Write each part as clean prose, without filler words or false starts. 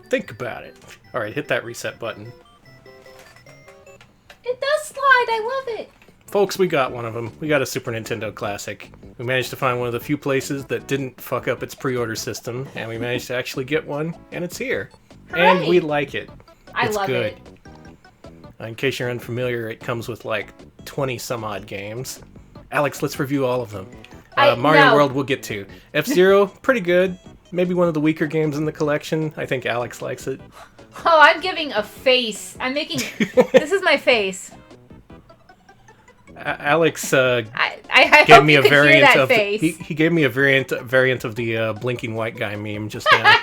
to. Think about it. Alright, hit that reset button. It does slide. I love it. Folks, we got one of them. We got a Super Nintendo Classic. We managed to find one of the few places that didn't fuck up its pre-order system, and we managed to actually get one, and it's here. Hooray. And we like it. I It's love good. it. In case you're unfamiliar, it comes with like 20 some odd games. Alex, let's review all of them. Mario no. World we'll get to. F-Zero, pretty good. Maybe one of the weaker games in the collection. I think Alex likes it. Oh, I'm giving a face. I'm making... This is my face. Alex I gave hope me you a could hear variant that of face. he gave me a variant of the blinking white guy meme just now.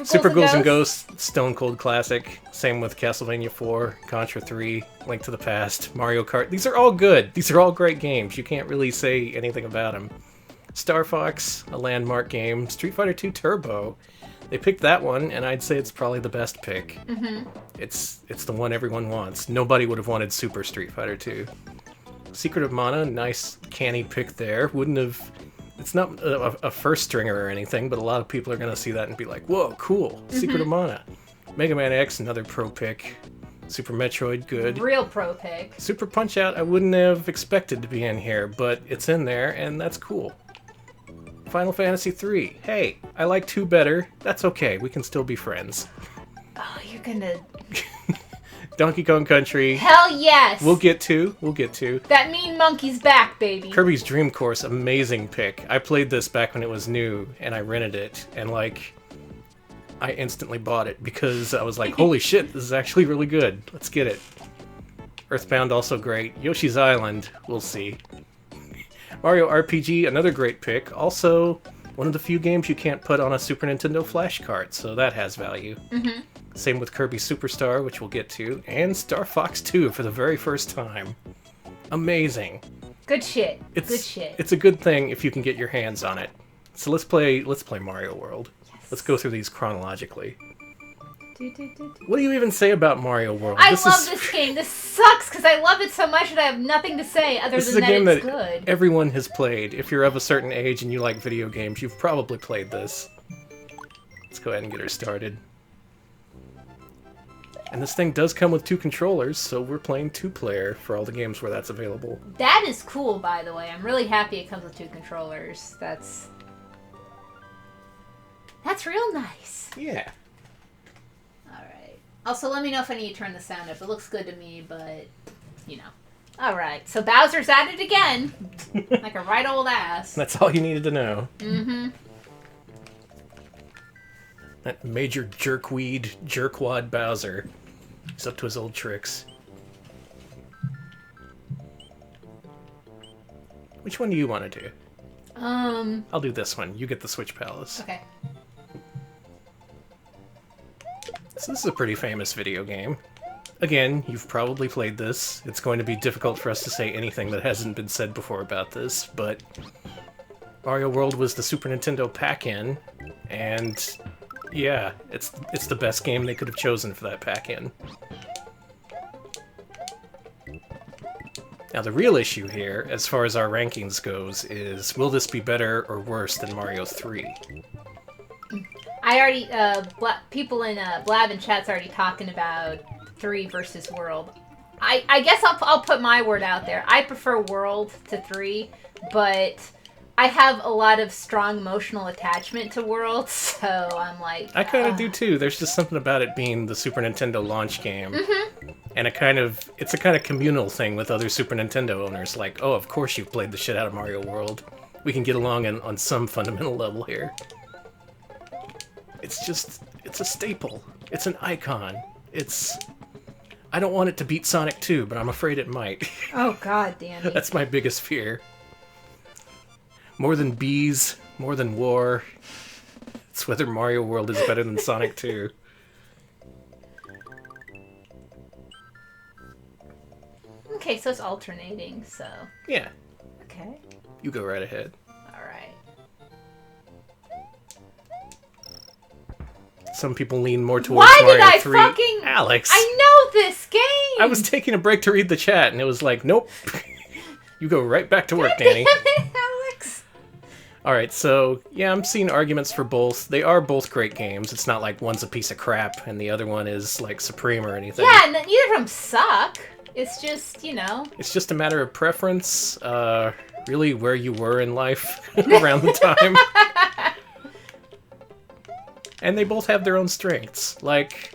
Super Ghouls and Ghosts, Stone Cold Classic. Same with Castlevania 4, Contra 3, Link to the Past, Mario Kart. These are all good. These are all great games. You can't really say anything about them. Star Fox, a landmark game. Street Fighter 2 Turbo. They picked that one, and I'd say it's probably the best pick. Mm-hmm. It's the one everyone wants. Nobody would have wanted Super Street Fighter 2. Secret of Mana, nice canny pick there. Wouldn't have... It's not a first stringer or anything, but a lot of people are going to see that and be like, whoa, cool, Secret of Mana. Mega Man X, another pro pick. Super Metroid, good. Real pro pick. Super Punch-Out, I wouldn't have expected to be in here, but it's in there, and that's cool. Final Fantasy 3, hey, I like 2 better. That's okay, we can still be friends. Oh, you're gonna... Donkey Kong Country. Hell yes! We'll get to. That mean monkey's back, baby. Kirby's Dream Course, amazing pick. I played this back when it was new, and I rented it, and I instantly bought it because I was like, holy shit, this is actually really good. Let's get it. Earthbound, also great. Yoshi's Island, we'll see. Mario RPG, another great pick. Also, one of the few games you can't put on a Super Nintendo flash cart, so that has value. Mm-hmm. Same with Kirby Superstar, which we'll get to, and Star Fox 2 for the very first time. Amazing. Good shit. It's, Good shit. It's a good thing if you can get your hands on it. So let's play Mario World. Yes. Let's go through these chronologically. What do you even say about Mario World? I love this game. This sucks because I love it so much that I have nothing to say other This is than a that game it's that good. everyone has played. If you're of a certain age and you like video games, you've probably played this. Let's go ahead and get her started. And this thing does come with 2 controllers, so we're playing 2-player for all the games where that's available. That is cool, by the way. I'm really happy it comes with 2 controllers. That's real nice. Yeah. Alright. Also, let me know if I need to turn the sound up. It looks good to me, but, you know. Alright, so Bowser's at it again. Like a right old ass. That's all you needed to know. Mm-hmm. That major jerkwad Bowser. He's up to his old tricks. Which one do you want to do? I'll do this one. You get the Switch Palace. Okay. So this is a pretty famous video game. Again, you've probably played this. It's going to be difficult for us to say anything that hasn't been said before about this, but Mario World was the Super Nintendo pack-in, and yeah, it's the best game they could have chosen for that pack-in. Now the real issue here, as far as our rankings goes, is will this be better or worse than Mario 3? I already, people in Blab and chat's already talking about 3 versus World. I guess I'll put my word out there. I prefer World to 3, but I have a lot of strong emotional attachment to World, so I'm like... I kind of do too. There's just something about it being the Super Nintendo launch game. Mm-hmm. And it's a kind of communal thing with other Super Nintendo owners. Like, oh, of course you've played the shit out of Mario World. We can get along on some fundamental level here. It's a staple. It's an icon. I don't want it to beat Sonic 2, but I'm afraid it might. Oh, God damn it. That's my biggest fear. More than bees, more than war, it's whether Mario World is better than Sonic 2. Okay, so it's alternating, so... Yeah. Okay. You go right ahead. Alright. Some people lean more towards Why Mario did I 3. fucking... Alex! I know this game! I was taking a break to read the chat, and it was like, nope. You go right back to work, Danny. Damn it, Alex! Alright, so, yeah, I'm seeing arguments for both. They are both great games. It's not like one's a piece of crap and the other one is, like, supreme or anything. Yeah, neither of them suck. It's just, you know. It's just a matter of preference, really where you were in life around the time. And they both have their own strengths. Like,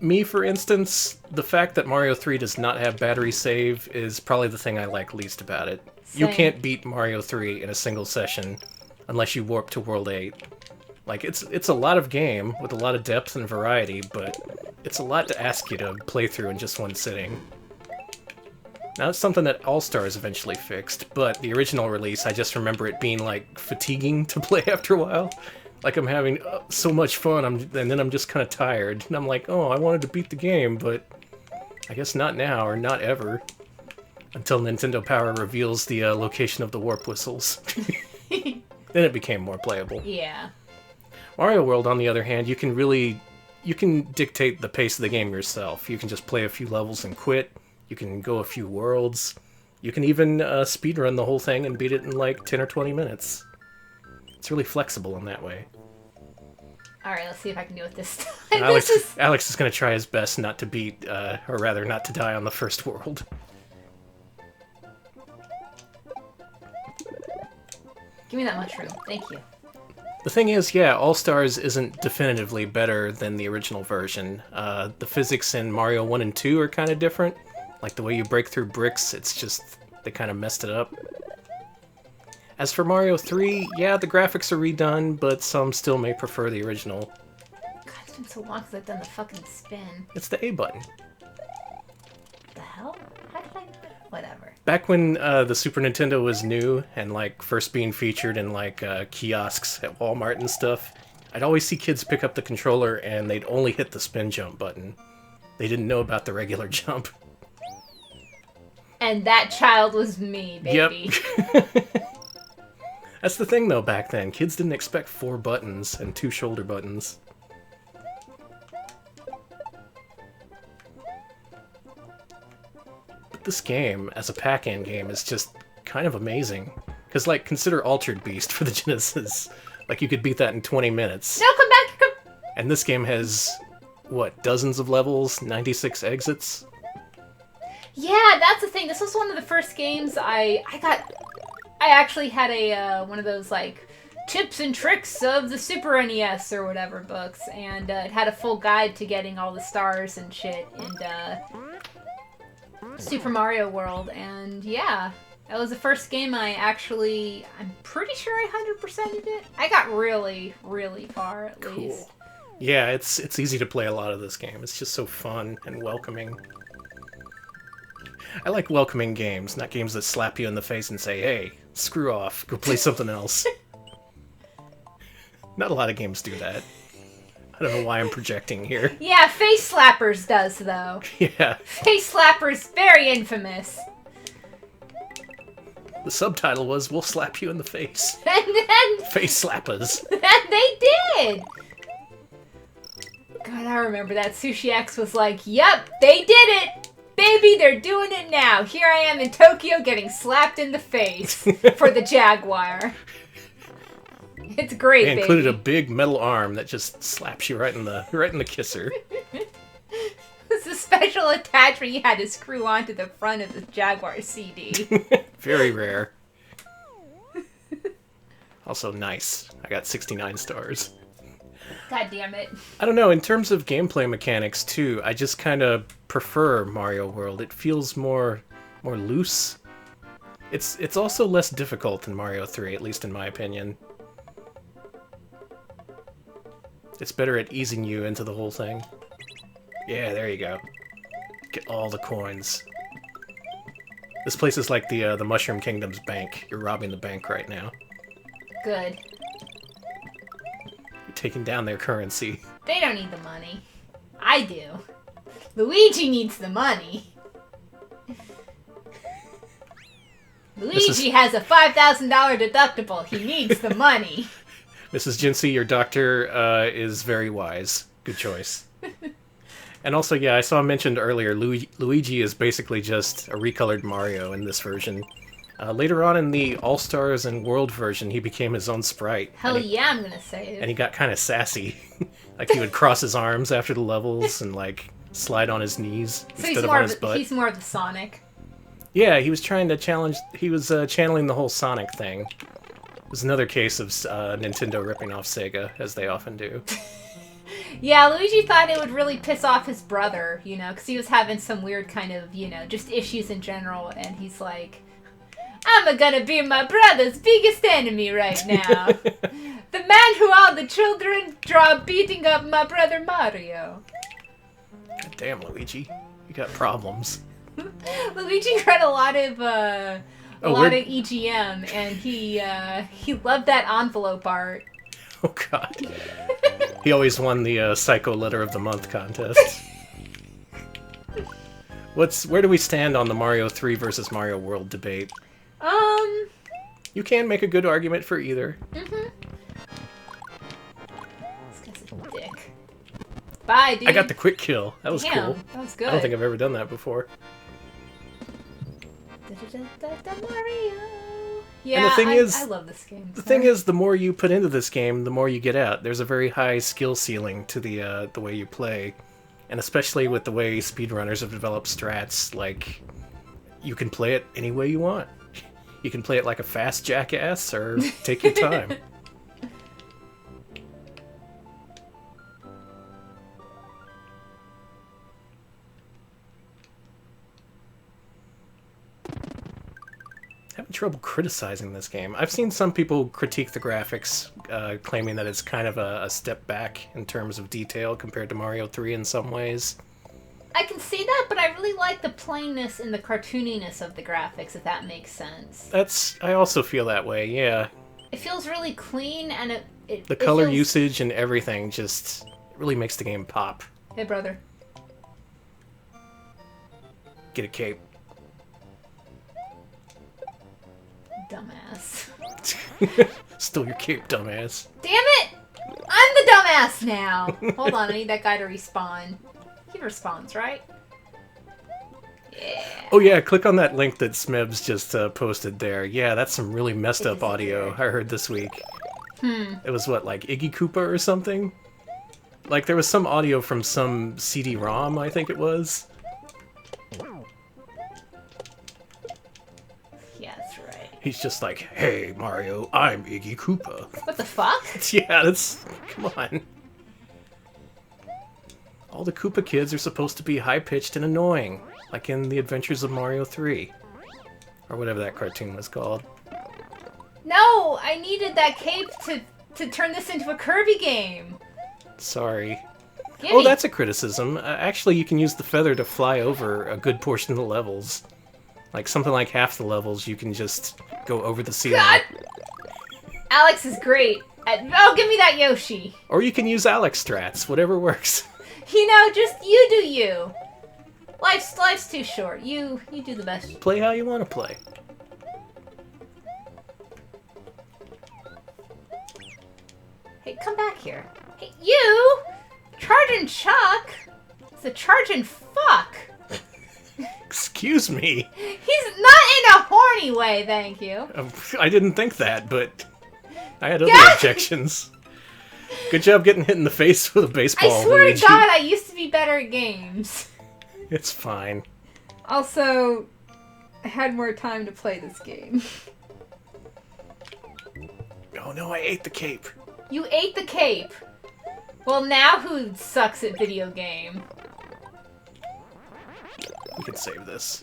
me, for instance, the fact that Mario 3 does not have battery save is probably the thing I like least about it. Same. You can't beat Mario 3 in a single session unless you warp to World 8. Like, it's a lot of game with a lot of depth and variety, but it's a lot to ask you to play through in just one sitting. Now, it's something that All-Stars eventually fixed, but the original release, I just remember it being, like, fatiguing to play after a while. Like, I'm having so much fun, and then I'm just kind of tired. And I'm like, oh, I wanted to beat the game, but I guess not now, or not ever. Until Nintendo Power reveals the location of the warp whistles. Then it became more playable. Yeah. Mario World, on the other hand, you can dictate the pace of the game yourself. You can just play a few levels and quit. You can go a few worlds. You can even speedrun the whole thing and beat it in like 10 or 20 minutes. It's really flexible in that way. Alright, let's see if I can do it this time. Alex is going to try his best not to beat, or rather not to die on the first world. Give me that mushroom. Thank you. The thing is, yeah, All-Stars isn't definitively better than the original version. The physics in Mario 1 and 2 are kind of different. Like the way you break through bricks, it's just, they kind of messed it up. As for Mario 3, yeah, the graphics are redone, but some still may prefer the original. God, it's been so long since I've done the fucking spin. It's the A button. What the hell? How did I know? Whatever. Back when the Super Nintendo was new and like first being featured in like kiosks at Walmart and stuff, I'd always see kids pick up the controller and they'd only hit the spin jump button. They didn't know about the regular jump. And that child was me, baby. Yep. That's the thing though back then. Kids didn't expect 4 buttons and 2 shoulder buttons. This game, as a pack-in game, is just kind of amazing. Because, like, consider Altered Beast for the Genesis. Like, you could beat that in 20 minutes. No, come back! Come... And this game has, what, dozens of levels? 96 exits? Yeah, that's the thing. This was one of the first games I actually had a, one of those, like, tips and tricks of the Super NES or whatever books. And it had a full guide to getting all the stars and shit. And, Super Mario World, and yeah, that was the first game I'm pretty sure I 100%ed it. I got really, really far, at least. Yeah, it's easy to play a lot of this game. It's just so fun and welcoming. I like welcoming games, not games that slap you in the face and say, hey, screw off, go play something else. Not a lot of games do that. I don't know why I'm projecting here. Yeah, Face Slappers does, though. Yeah. Face Slappers, very infamous. The subtitle was, we'll slap you in the face. And then... Face slappers. And they did! God, I remember that. Sushi X was like, yep, they did it! Baby, they're doing it now. Here I am in Tokyo getting slapped in the face for the Jaguar. It's great, They included a big metal arm that just slaps you right in the kisser. It's a special attachment you had to screw onto the front of the Jaguar CD. Very rare. Also nice. I got 69 stars. God damn it. I don't know, in terms of gameplay mechanics too, I just kind of prefer Mario World. It feels more loose. It's also less difficult than Mario 3, at least in my opinion. It's better at easing you into the whole thing. Yeah, there you go. Get all the coins. This place is like the Mushroom Kingdom's bank. You're robbing the bank right now. Good. You're taking down their currency. They don't need the money. I do. Luigi needs the money. Luigi has a $5,000 deductible. He needs the money. Mrs. Jinsey, your doctor is very wise. Good choice. And also, yeah, I saw mentioned earlier, Luigi is basically just a recolored Mario in this version. Later on in the All-Stars and World version, he became his own sprite. Hell yeah, I'm gonna say it. And he got kind of sassy. Like, he would cross his arms after the levels and, like, slide on his knees instead of on his butt. He's more of the Sonic. Yeah, he was trying to challenge... He was channeling the whole Sonic thing. It was another case of Nintendo ripping off Sega, as they often do. Yeah, Luigi thought it would really piss off his brother, you know, because he was having some weird kind of, you know, just issues in general, and he's like, I'm gonna be my brother's biggest enemy right now. The man who all the children draw beating up my brother Mario. God damn, Luigi. You got problems. Luigi read a lot of EGM, and he loved that envelope art. Oh god. He always won the Psycho Letter of the Month contest. Where do we stand on the Mario 3 versus Mario World debate? You can make a good argument for either. Mm-hmm. This guy's a dick. Bye, dude. I got the quick kill. That was cool. That was good. I don't think I've ever done that before. Mario. Yeah, and the thing is, I love this game. The thing is, the more you put into this game, the more you get out. There's a very high skill ceiling to the way you play. And especially with the way speedrunners have developed strats, like, you can play it any way you want. You can play it like a fast jackass, or take your time. Having trouble criticizing this game. I've seen some people critique the graphics, claiming that it's kind of a step back in terms of detail compared to Mario 3 in some ways. I can see that, but I really like the plainness and the cartooniness of the graphics, if that makes sense. I also feel that way, yeah. It feels really clean, and the color usage and everything just really makes the game pop. Hey, brother. Get a cape. Dumbass. Stole your cape, dumbass. Damn it! I'm the dumbass now! Hold on, I need that guy to respawn. He respawns, right? Yeah. Oh yeah, click on that link that Smebs just posted there. Yeah, that's some really messed up audio I heard this week. It was what, like Iggy Koopa or something? Like there was some audio from some CD-ROM, I think it was. Yeah, that's right. He's just like, hey Mario, I'm Iggy Koopa. What the fuck? Yeah, that's... come on. All the Koopa kids are supposed to be high-pitched and annoying, like in The Adventures of Mario 3. Or whatever that cartoon was called. No! I needed that cape to turn this into a Kirby game! Sorry. Gimme. Oh, that's a criticism. Actually, you can use the feather to fly over a good portion of the levels. Like, something like half the levels, you can just go over the ceiling. God! Alex is great at... Oh, give me that Yoshi! Or you can use Alex strats, whatever works. You know, just you do you. Life's too short. You do the best. Play how you want to play. Hey, come back here. Hey, you! Charging Chuck? It's a charging fuck. Excuse me. He's not in a horny way, thank you. I didn't think that, but I had other objections. Good job getting hit in the face with a baseball. I swear Luigi. to God, I used to be better at games. It's fine. Also, I had more time to play this game. Oh no, I ate the cape. You ate the cape. Well, now who sucks at video game? We can save this.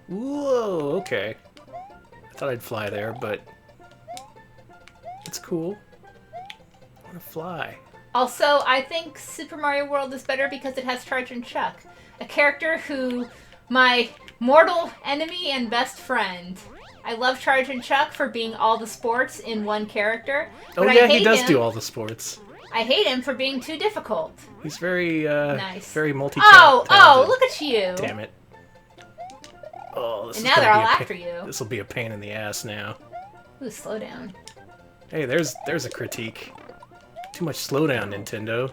Whoa, okay. I thought I'd fly there, but it's cool. I want to fly. Also, I think Super Mario World is better because it has Charging Chuck, a character who my mortal enemy and best friend. I love Charging Chuck for being all the sports in one character. Oh yeah, he does do all the sports. I hate him for being too difficult. He's very, nice. very multi-talented. Oh, look at you! Damn it. Oh, this and is now they're all be after you. This will be a pain in the ass now. Ooh, slow down. Hey, there's a critique. Too much slowdown, Nintendo.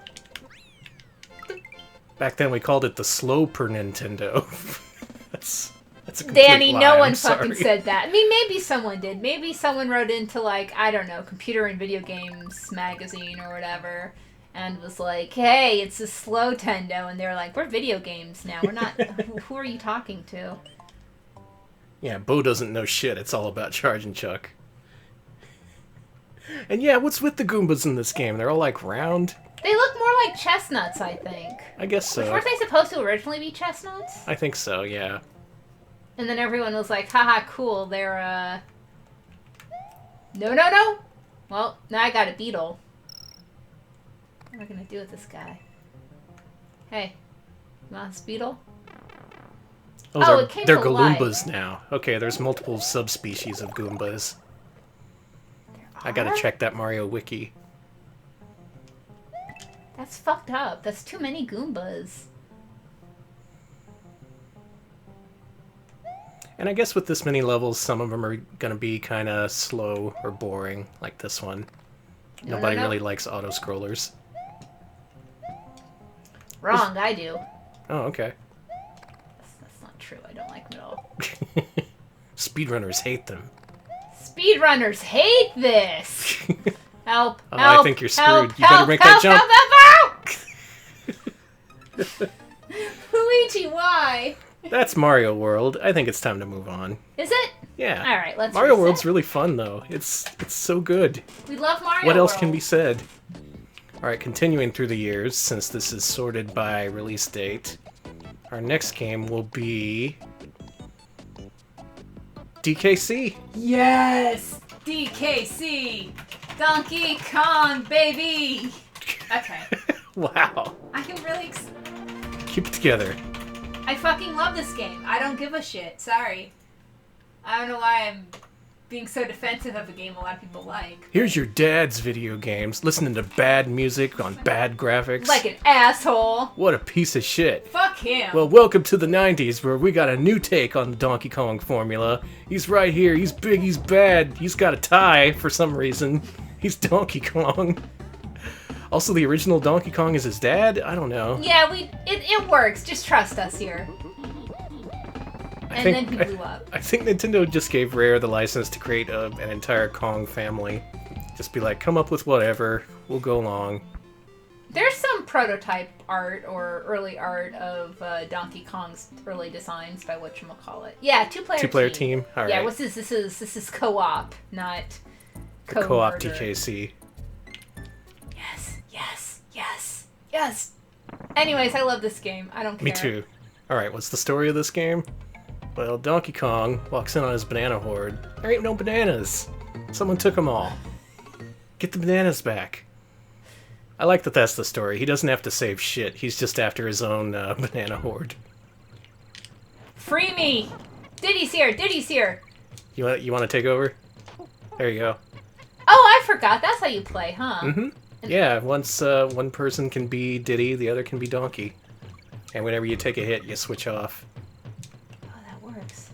Back then we called it the slow per Nintendo. that's That's a complete Danny, lie. no I'm one sorry. fucking said that. I mean, maybe someone did. Maybe someone wrote into, like, I don't know, Computer and Video Games magazine or whatever, and was like, hey, it's a slow Tendo, and they were like, we're video games now. We're not... Who are you talking to? Yeah, Bo doesn't know shit. It's all about Charge and Chuck. And yeah, what's with the Goombas in this game? They're all, like, round? They look more like chestnuts, I think. I guess so. Which weren't they supposed to originally be chestnuts? I think so, yeah. And then everyone was like, haha, cool, they're, No. Well, now I got a beetle. What am I gonna do with this guy? Hey, you want this beetle? Oh, it came they're to life. Galoombas now. Okay, there's multiple subspecies of Goombas. I gotta check that Mario wiki. That's fucked up. That's too many Goombas. And I guess with this many levels, some of them are gonna be kind of slow or boring, like this one. Nobody really likes auto-scrollers. Wrong, I do. Oh, okay. That's not true. I don't like them at all. Speedrunners hate them. Speedrunners hate this! Help! Oh, help! I think you're screwed. Help, You better help, make help, that jump. Help, Luigi, why? That's Mario World. I think it's time to move on. Is it? Yeah. Alright, let's Mario reset. World's really fun, though. It's so good. We love Mario What else World. can be said? Alright, continuing through the years, since this is sorted by release date, our next game will be... DKC. Yes! DKC! Donkey Kong, baby! Okay. Wow. I can really... Keep it together. I fucking love this game. I don't give a shit. Sorry. I don't know why I'm being so defensive of a game a lot of people like. Here's your dad's video games, listening to bad music on bad graphics. Like an asshole. What a piece of shit. Fuck him. Well, welcome to the 90s, where we got a new take on the Donkey Kong formula. He's right here, he's big, he's bad, he's got a tie for some reason. He's Donkey Kong. Also, the original Donkey Kong is his dad? I don't know. Yeah, it works. Just trust us here. Then he blew up. I think Nintendo just gave Rare the license to create an entire Kong family. Just be like, come up with whatever, we'll go along. There's some prototype art or early art of Donkey Kong's early designs by whatchamacallit. Yeah, two-player team? All yeah, right. what's this? This is co-op, not The co-op co-murder. DKC. Yes. Anyways, I love this game. I don't care. Me too. Alright, what's the story of this game? Well, Donkey Kong walks in on his banana horde. There ain't no bananas. Someone took them all. Get the bananas back. I like that that's the story. He doesn't have to save shit. He's just after his own banana horde. Free me! Diddy's here! You want to take over? There you go. Oh, I forgot. That's how you play, huh? Mm-hmm. Yeah, once one person can be Diddy, the other can be Donkey. And whenever you take a hit, you switch off. Oh, that works.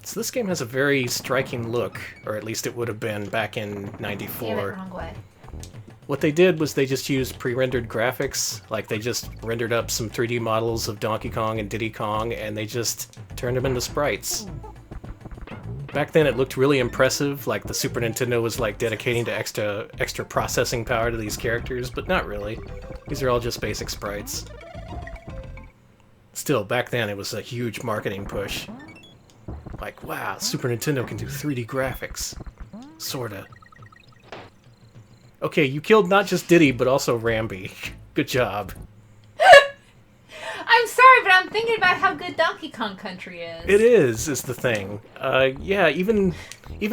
So this game has a very striking look, or at least it would have been back in 94. Damn it, wrong way. What they did was they just used pre-rendered graphics, like they just rendered up some 3D models of Donkey Kong and Diddy Kong, and they just turned them into sprites. Back then it looked really impressive, like the Super Nintendo was like dedicating to extra processing power to these characters, but not really. These are all just basic sprites. Still, back then it was a huge marketing push. Like, wow, Super Nintendo can do 3D graphics. Sorta. Okay, you killed not just Diddy, but also Rambi. Good job. I'm sorry, but I'm thinking about how good Donkey Kong Country is. It is the thing. Yeah, even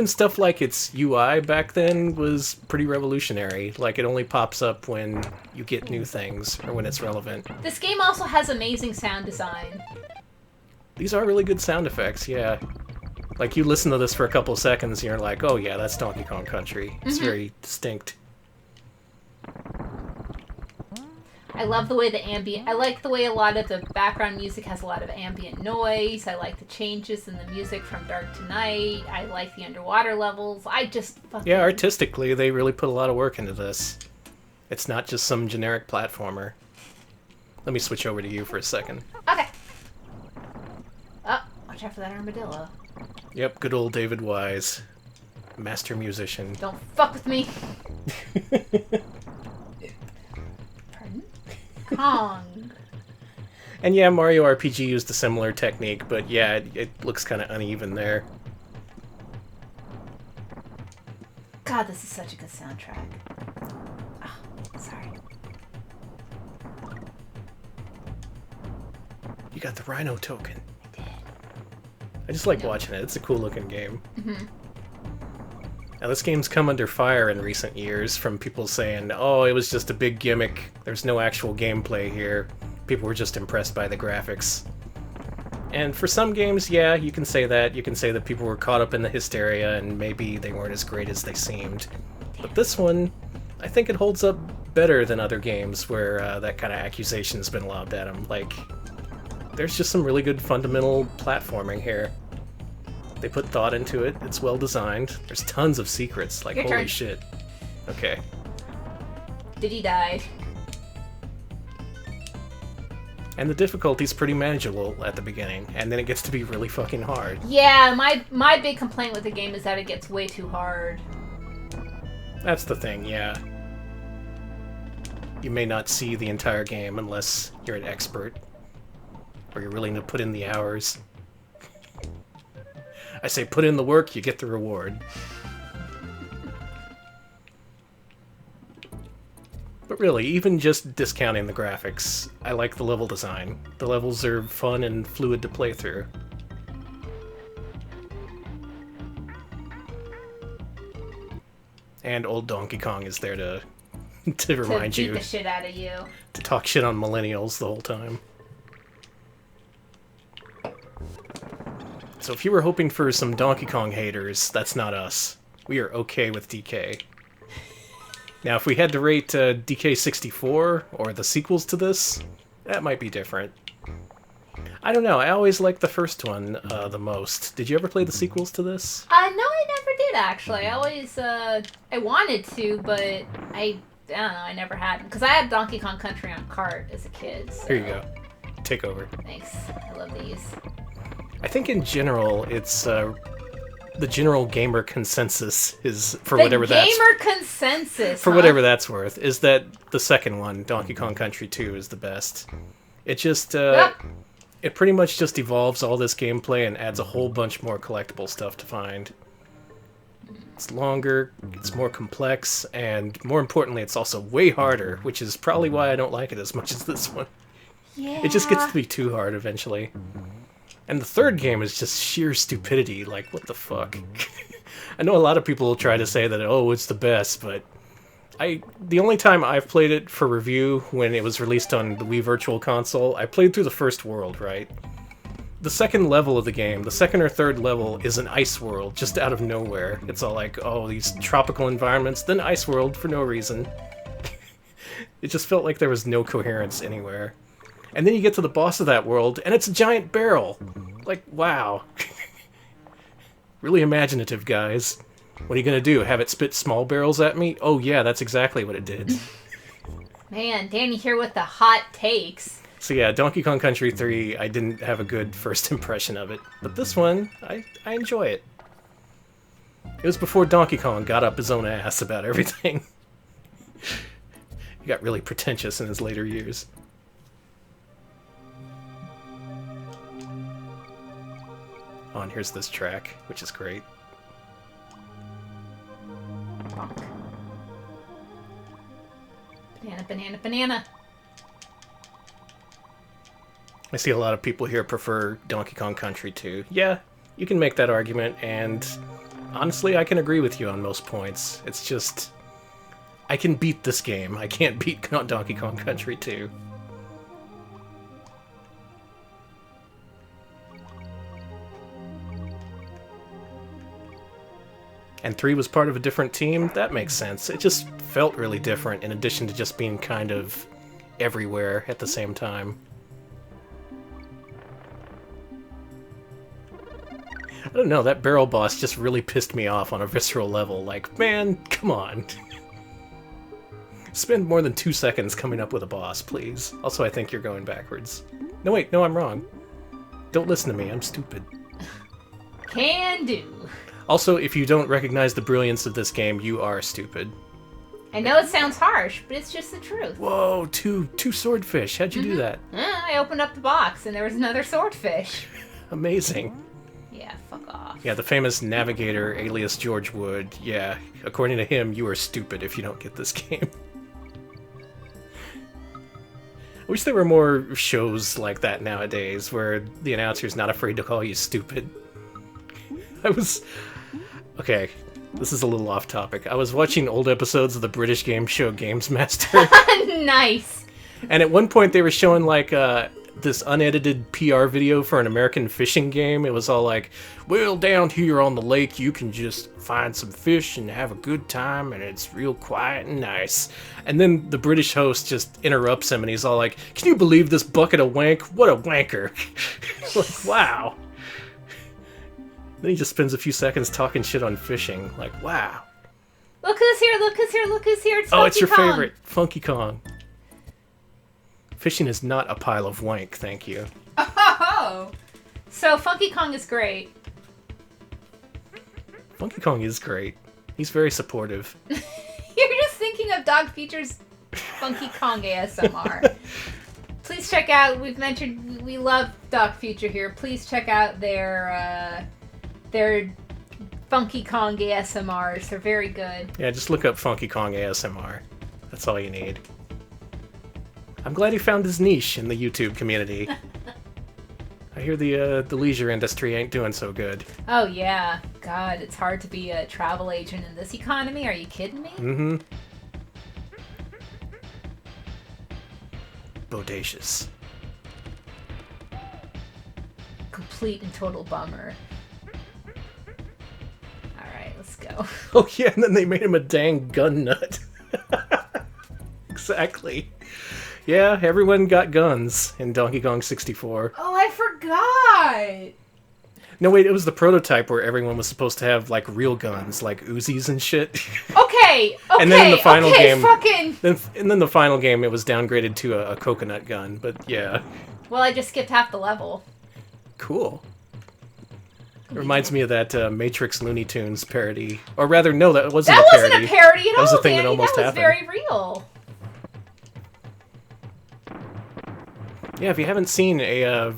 stuff like its UI back then was pretty revolutionary. Like, it only pops up when you get new things, or when it's relevant. This game also has amazing sound design. These are really good sound effects, yeah. Like, you listen to this for a couple seconds, and you're like, oh yeah, that's Donkey Kong Country. It's very distinct. I love the way I like the way a lot of the background music has a lot of ambient noise. I like the changes in the music from dark to night. I like the underwater levels. I just fucking... Yeah, artistically, they really put a lot of work into this. It's not just some generic platformer. Let me switch over to you for a second. Okay. Oh, watch Watch out for that armadillo. Yep, good old David Wise. Master musician. Don't fuck with me. Pardon? Kong. And yeah, Mario RPG used a similar technique, but yeah, it looks kind of uneven there. God, this is such a good soundtrack. Oh, sorry. You got the Rhino token. I did. I just like watching it. It's a cool looking game. Mm-hmm. Now this game's come under fire in recent years from people saying, oh, it was just a big gimmick. There's no actual gameplay here. People were just impressed by the graphics. And for some games, yeah, you can say that. You can say that people were caught up in the hysteria and maybe they weren't as great as they seemed. But this one, I think it holds up better than other games where that kind of accusation's been lobbed at them. Like, there's just some really good fundamental platforming here. They put thought into it. It's well designed. There's tons of secrets. Like, Your holy turn. shit. Okay. Diddy died. And the difficulty's pretty manageable at the beginning, and then it gets to be really fucking hard. Yeah, my big complaint with the game is that it gets way too hard. That's the thing, yeah. You may not see the entire game unless you're an expert, or you're willing to put in the hours. I say put in the work, you get the reward. But really, even just discounting the graphics, I like the level design. The levels are fun and fluid to play through. And old Donkey Kong is there to remind to beat you the shit out of you. to talk shit on millennials the whole time. So if you were hoping for some Donkey Kong haters, that's not us. We are okay with DK. Now, if we had to rate DK64 or the sequels to this, that might be different. I don't know. I always liked the first one the most. Did you ever play the sequels to this? No, I never did actually. I always, I wanted to, but I don't know. I never had, because I had Donkey Kong Country on cart as a kid. So. Here you go. Take over. Thanks. I love these. I think in general, it's the general gamer consensus is for The whatever that's gamer consensus. for huh? whatever that's worth is that the second one, Donkey Kong Country 2, is the best. It just it pretty much just evolves all this gameplay and adds a whole bunch more collectible stuff to find. It's longer, it's more complex, and more importantly, it's also way harder, which is probably why I don't like it as much as this one. Yeah. It just gets to be too hard eventually. And the third game is just sheer stupidity, like, what the fuck? I know a lot of people will try to say that, oh, it's the best, but the only time I've played it for review, when it was released on the Wii Virtual Console, I played through the first world, right? The second level of the game, the second or third level, is an ice world, just out of nowhere. It's all like, oh, these tropical environments, then ice world for no reason. It just felt like there was no coherence anywhere. And then you get to the boss of that world, and it's a giant barrel. Like, wow. Really imaginative, guys. What are you gonna do? Have it spit small barrels at me? Oh yeah, that's exactly what it did. Man, Danny here with the hot takes. So yeah, Donkey Kong Country 3, I didn't have a good first impression of it. But this one, I enjoy it. It was before Donkey Kong got up his own ass about everything. He got really pretentious in his later years. Oh, and here's this track, which is great. Bonk. Banana, banana, banana. I see a lot of people here prefer Donkey Kong Country 2. Yeah, you can make that argument, and honestly, I can agree with you on most points. It's just, I can beat this game. I can't beat Donkey Kong Country 2. And 3 was part of a different team? That makes sense. It just felt really different, in addition to just being kind of everywhere at the same time. I don't know, that barrel boss just really pissed me off on a visceral level. Like, man, come on. Spend more than 2 seconds coming up with a boss, please. Also, I think you're going backwards. No, wait, no, I'm wrong. Don't listen to me, I'm stupid. Can do. Also, if you don't recognize the brilliance of this game, you are stupid. I know it sounds harsh, but it's just the truth. Whoa, two swordfish. How'd you do that? I opened up the box and there was another swordfish. Amazing. Yeah, fuck off. Yeah, the famous navigator, alias George Wood. Yeah, according to him, you are stupid if you don't get this game. I wish there were more shows like that nowadays, where the announcer's not afraid to call you stupid. Okay, this is a little off topic. I was watching old episodes of the British game show Games Master. Nice! And at one point they were showing, like, this unedited PR video for an American fishing game. It was all like, well, down here on the lake, you can just find some fish and have a good time, and it's real quiet and nice. And then the British host just interrupts him, and he's all like, can you believe this bucket of wank? What a wanker. Like, wow. Then he just spends a few seconds talking shit on fishing. Like, wow. Look who's here, look who's here, look who's here, it's Oh, it's your Funky Kong. favorite, Funky Kong. Fishing is not a pile of wank, thank you. Oh! So Funky Kong is great. Funky Kong is great. He's very supportive. You're just thinking of Dog Feature's Funky Kong ASMR. Please check out, we've mentioned, we love Dog Feature here. Please check out their Funky Kong ASMRs. They're very good. Yeah, just look up Funky Kong ASMR. That's all you need. I'm glad he found his niche in the YouTube community. I hear the leisure industry ain't doing so good. Oh yeah. God, it's hard to be a travel agent in this economy. Are you kidding me? Mm-hmm. Bodacious. Complete and total bummer. Alright, let's go. Oh yeah, and then they made him a dang gun nut. Exactly. Yeah, everyone got guns in Donkey Kong 64. Oh, I forgot! No, wait, it was the prototype where everyone was supposed to have, like, real guns, like Uzis and shit. Okay, And then in the final game, fucking... And then the final game, it was downgraded to a coconut gun, but yeah. Well, I just skipped half the level. Cool. It reminds me of that Matrix Looney Tunes parody. Or rather, no, that wasn't a parody. That wasn't a parody at all, That was a thing Danny. that almost That was happened. very real. Yeah, if you haven't seen a...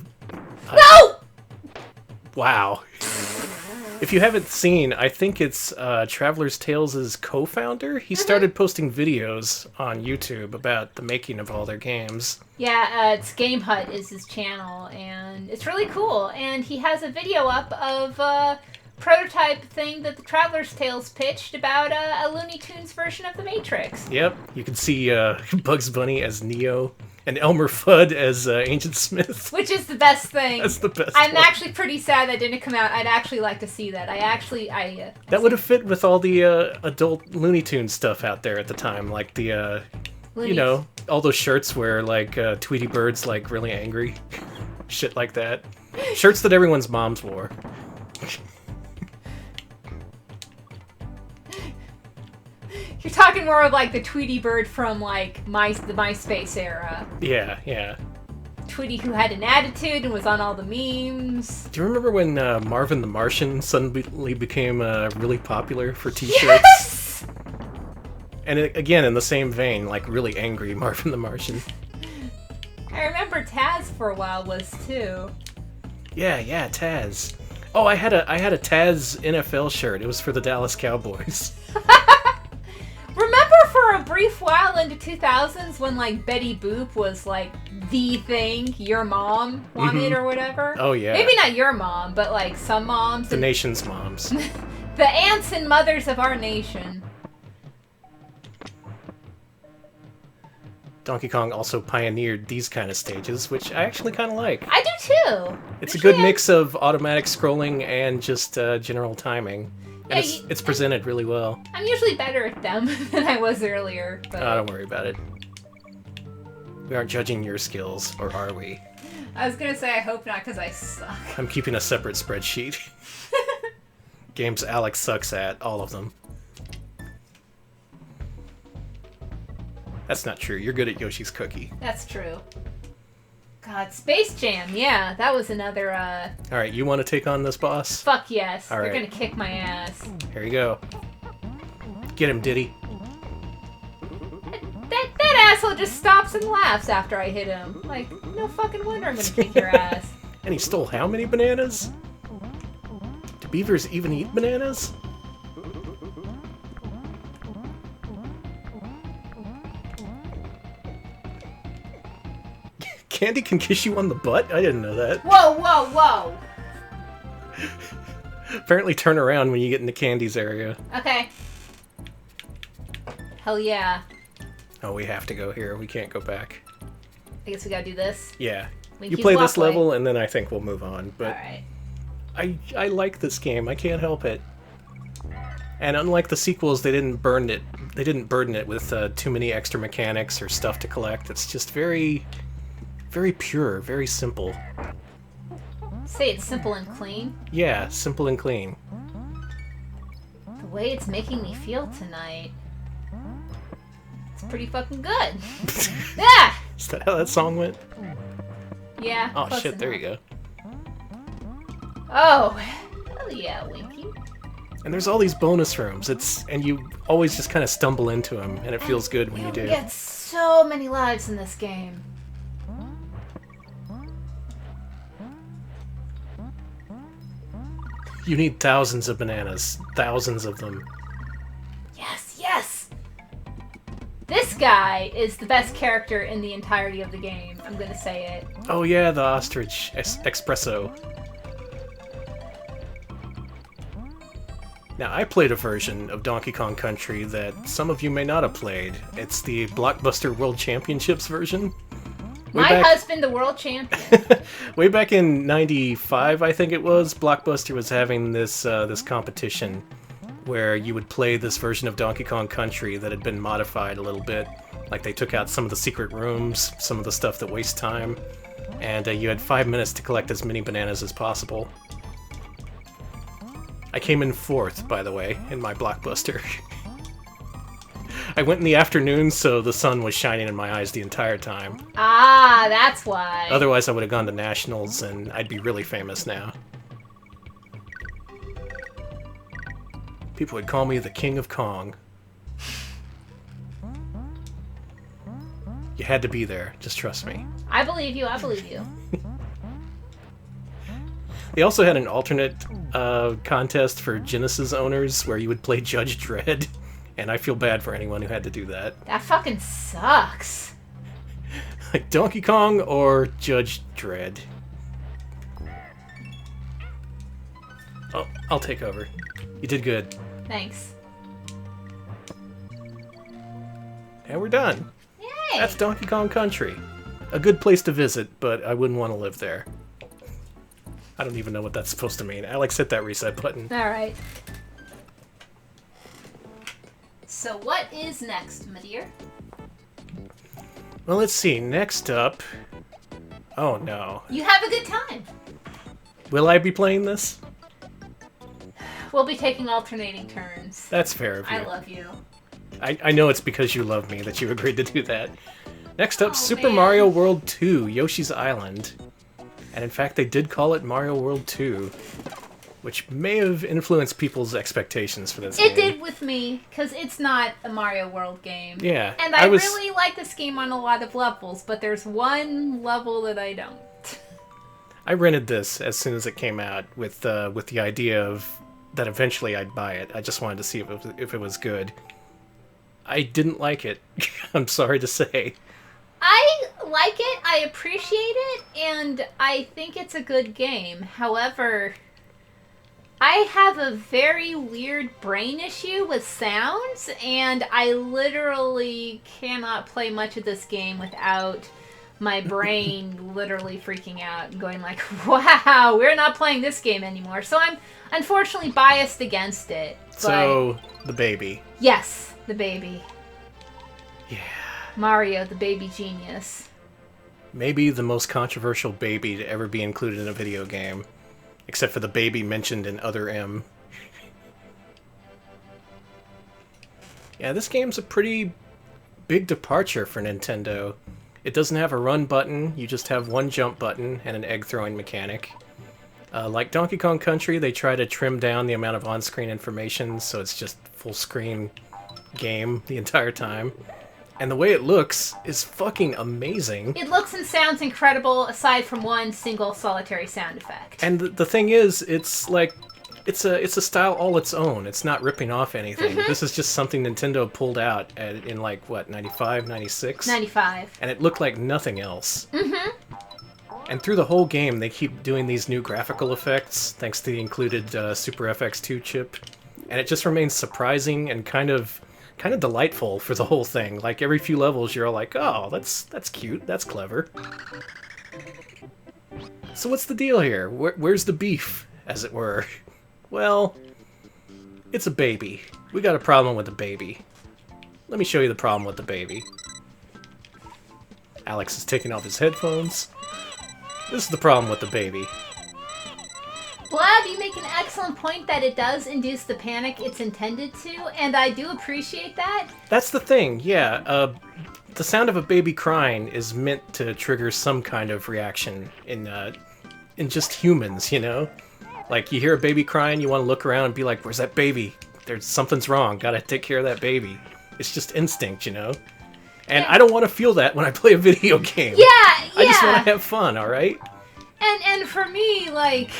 No! Wow. If you haven't seen, I think it's Traveler's Tales' co-founder. He started posting videos on YouTube about the making of all their games. Yeah, it's Game Hut is his channel, and it's really cool. And he has a video up of a prototype thing that the Traveler's Tales pitched about a Looney Tunes version of the Matrix. Yep, you can see Bugs Bunny as Neo and Elmer Fudd as Agent Smith. Which is the best thing. That's the best I'm one. actually pretty sad that didn't come out. I'd actually like to see that. That would have fit with all the adult Looney Tunes stuff out there at the time, like the, you know, all those shirts where, like, Tweety Bird's, like, really angry. Shit like that. Shirts that everyone's moms wore. You're talking more of like the Tweety Bird from like the MySpace era. Yeah, yeah. Tweety who had an attitude and was on all the memes. Do you remember when Marvin the Martian suddenly became really popular for t-shirts? Yes! And again, in the same vein, like really angry Marvin the Martian. I remember Taz for a while was too. Yeah, Taz. Oh, I had a Taz NFL shirt. It was for the Dallas Cowboys. Remember for a brief while into 2000s when like Betty Boop was like the thing your mom wanted or whatever? Oh yeah. Maybe not your mom, but like some moms. The nation's moms. The aunts and mothers of our nation. Donkey Kong also pioneered these kind of stages, which I actually kind of like. I do too. It's a good mix of automatic scrolling and just general timing. And it's presented really well. I'm usually better at them than I was earlier. But Oh, don't worry about it. We aren't judging your skills, or are we? I was gonna say I hope not, because I suck. I'm keeping a separate spreadsheet. Games Alex sucks at, all of them. That's not true. You're good at Yoshi's Cookie. That's true. God, Space Jam. Yeah, that was another, Alright, you want to take on this boss? Fuck yes. All They're right. gonna kick my ass. Here you go. Get him, Diddy. That asshole just stops and laughs after I hit him. Like, no fucking wonder I'm gonna kick your ass. And he stole how many bananas? Do beavers even eat bananas? Candy can kiss you on the butt? I didn't know that. Whoa, whoa, whoa! Apparently turn around when you get into Candy's area. Okay. Hell yeah. Oh, we have to go here. We can't go back. I guess we gotta do this. Yeah. We You can play use this walkway. level, and then I think we'll move on. But Alright. I like this game. I can't help it. And unlike the sequels, they didn't burden it with too many extra mechanics or stuff to collect. It's just very, very pure, very simple. Say it's simple and clean. Yeah, simple and clean. The way it's making me feel tonight. It's pretty fucking good. Yeah! Is that how that song went? Yeah. Oh close shit, there enough. you go. Oh, hell yeah, Winky. And there's all these bonus rooms. And you always just kind of stumble into them, and it feels good when you do. get so many lives in this game. You need thousands of bananas. Thousands of them. Yes, yes! This guy is the best character in the entirety of the game. I'm gonna say it. Oh yeah, the ostrich espresso. Now, I played a version of Donkey Kong Country that some of you may not have played. It's the Blockbuster World Championships version. My husband, the world champion. Way back in '95, I think it was, Blockbuster was having this this competition where you would play this version of Donkey Kong Country that had been modified a little bit. Like they took out some of the secret rooms, some of the stuff that wastes time, and you had 5 minutes to collect as many bananas as possible. I came in 4th, by the way, in my Blockbuster. I went in the afternoon, so the sun was shining in my eyes the entire time. Ah, that's why. Otherwise, I would have gone to Nationals, and I'd be really famous now. People would call me the King of Kong. You had to be there, just trust me. I believe you, I believe you. They also had an alternate contest for Genesis owners where you would play Judge Dredd, and I feel bad for anyone who had to do that. That fucking sucks. Like Donkey Kong or Judge Dredd. Oh, I'll take over. You did good. Thanks. And we're done. Yay! That's Donkey Kong Country. A good place to visit, but I wouldn't want to live there. I don't even know what that's supposed to mean. Alex, hit that reset button. Alright. So what is next, my dear? Well, let's see. Next up... Oh, no. You have a good time. Will I be playing this? We'll be taking alternating turns. That's fair of you. I love you. I know it's because you love me that you agreed to do that. Next up, Oh, Super man. Mario World 2, Yoshi's Island. And in fact, they did call it Mario World 2, which may have influenced people's expectations for this game. It did with me, because it's not a Mario World game. Yeah. And I really like this game on a lot of levels, but there's one level that I don't. I rented this as soon as it came out with the idea of that eventually I'd buy it. I just wanted to see if it was good. I didn't like it. I'm sorry to say. I like it, I appreciate it, and I think it's a good game. However, I have a very weird brain issue with sounds, and I literally cannot play much of this game without my brain literally freaking out and going like, wow, we're not playing this game anymore. So I'm unfortunately biased against it. But So, the baby. yes, the baby. Yeah. Mario, the baby genius. Maybe the most controversial baby to ever be included in a video game. Except for the baby mentioned in Other M. Yeah, this game's a pretty big departure for Nintendo. It doesn't have a run button, you just have one jump button and an egg throwing mechanic. Like Donkey Kong Country, they try to trim down the amount of on-screen information, so it's just full-screen game the entire time. And the way it looks is fucking amazing. It looks and sounds incredible, aside from one single solitary sound effect. And the thing is, it's like, it's a style all its own. It's not ripping off anything. This is just something Nintendo pulled out in like, what, 95, 96? 95. And it looked like nothing else. And through the whole game, they keep doing these new graphical effects, thanks to the included Super FX2 chip. And it just remains surprising and kind of delightful for the whole thing. Like, every few levels, you're all like, oh, that's cute, that's clever. So what's the deal here? Where's the beef, as it were? Well, it's a baby. We got a problem with the baby. Let me show you the problem with the baby. Alex is taking off his headphones. This is the problem with the baby. Blab, you make an excellent point that it does induce the panic it's intended to, and I do appreciate that. That's the thing, yeah. The sound of a baby crying is meant to trigger some kind of reaction in just humans, you know? Like, you hear a baby crying, you want to look around and be like, where's that baby? Something's wrong, gotta take care of that baby. It's just instinct, you know? And I don't want to feel that when I play a video game. Yeah. I just want to have fun, alright? And for me, like,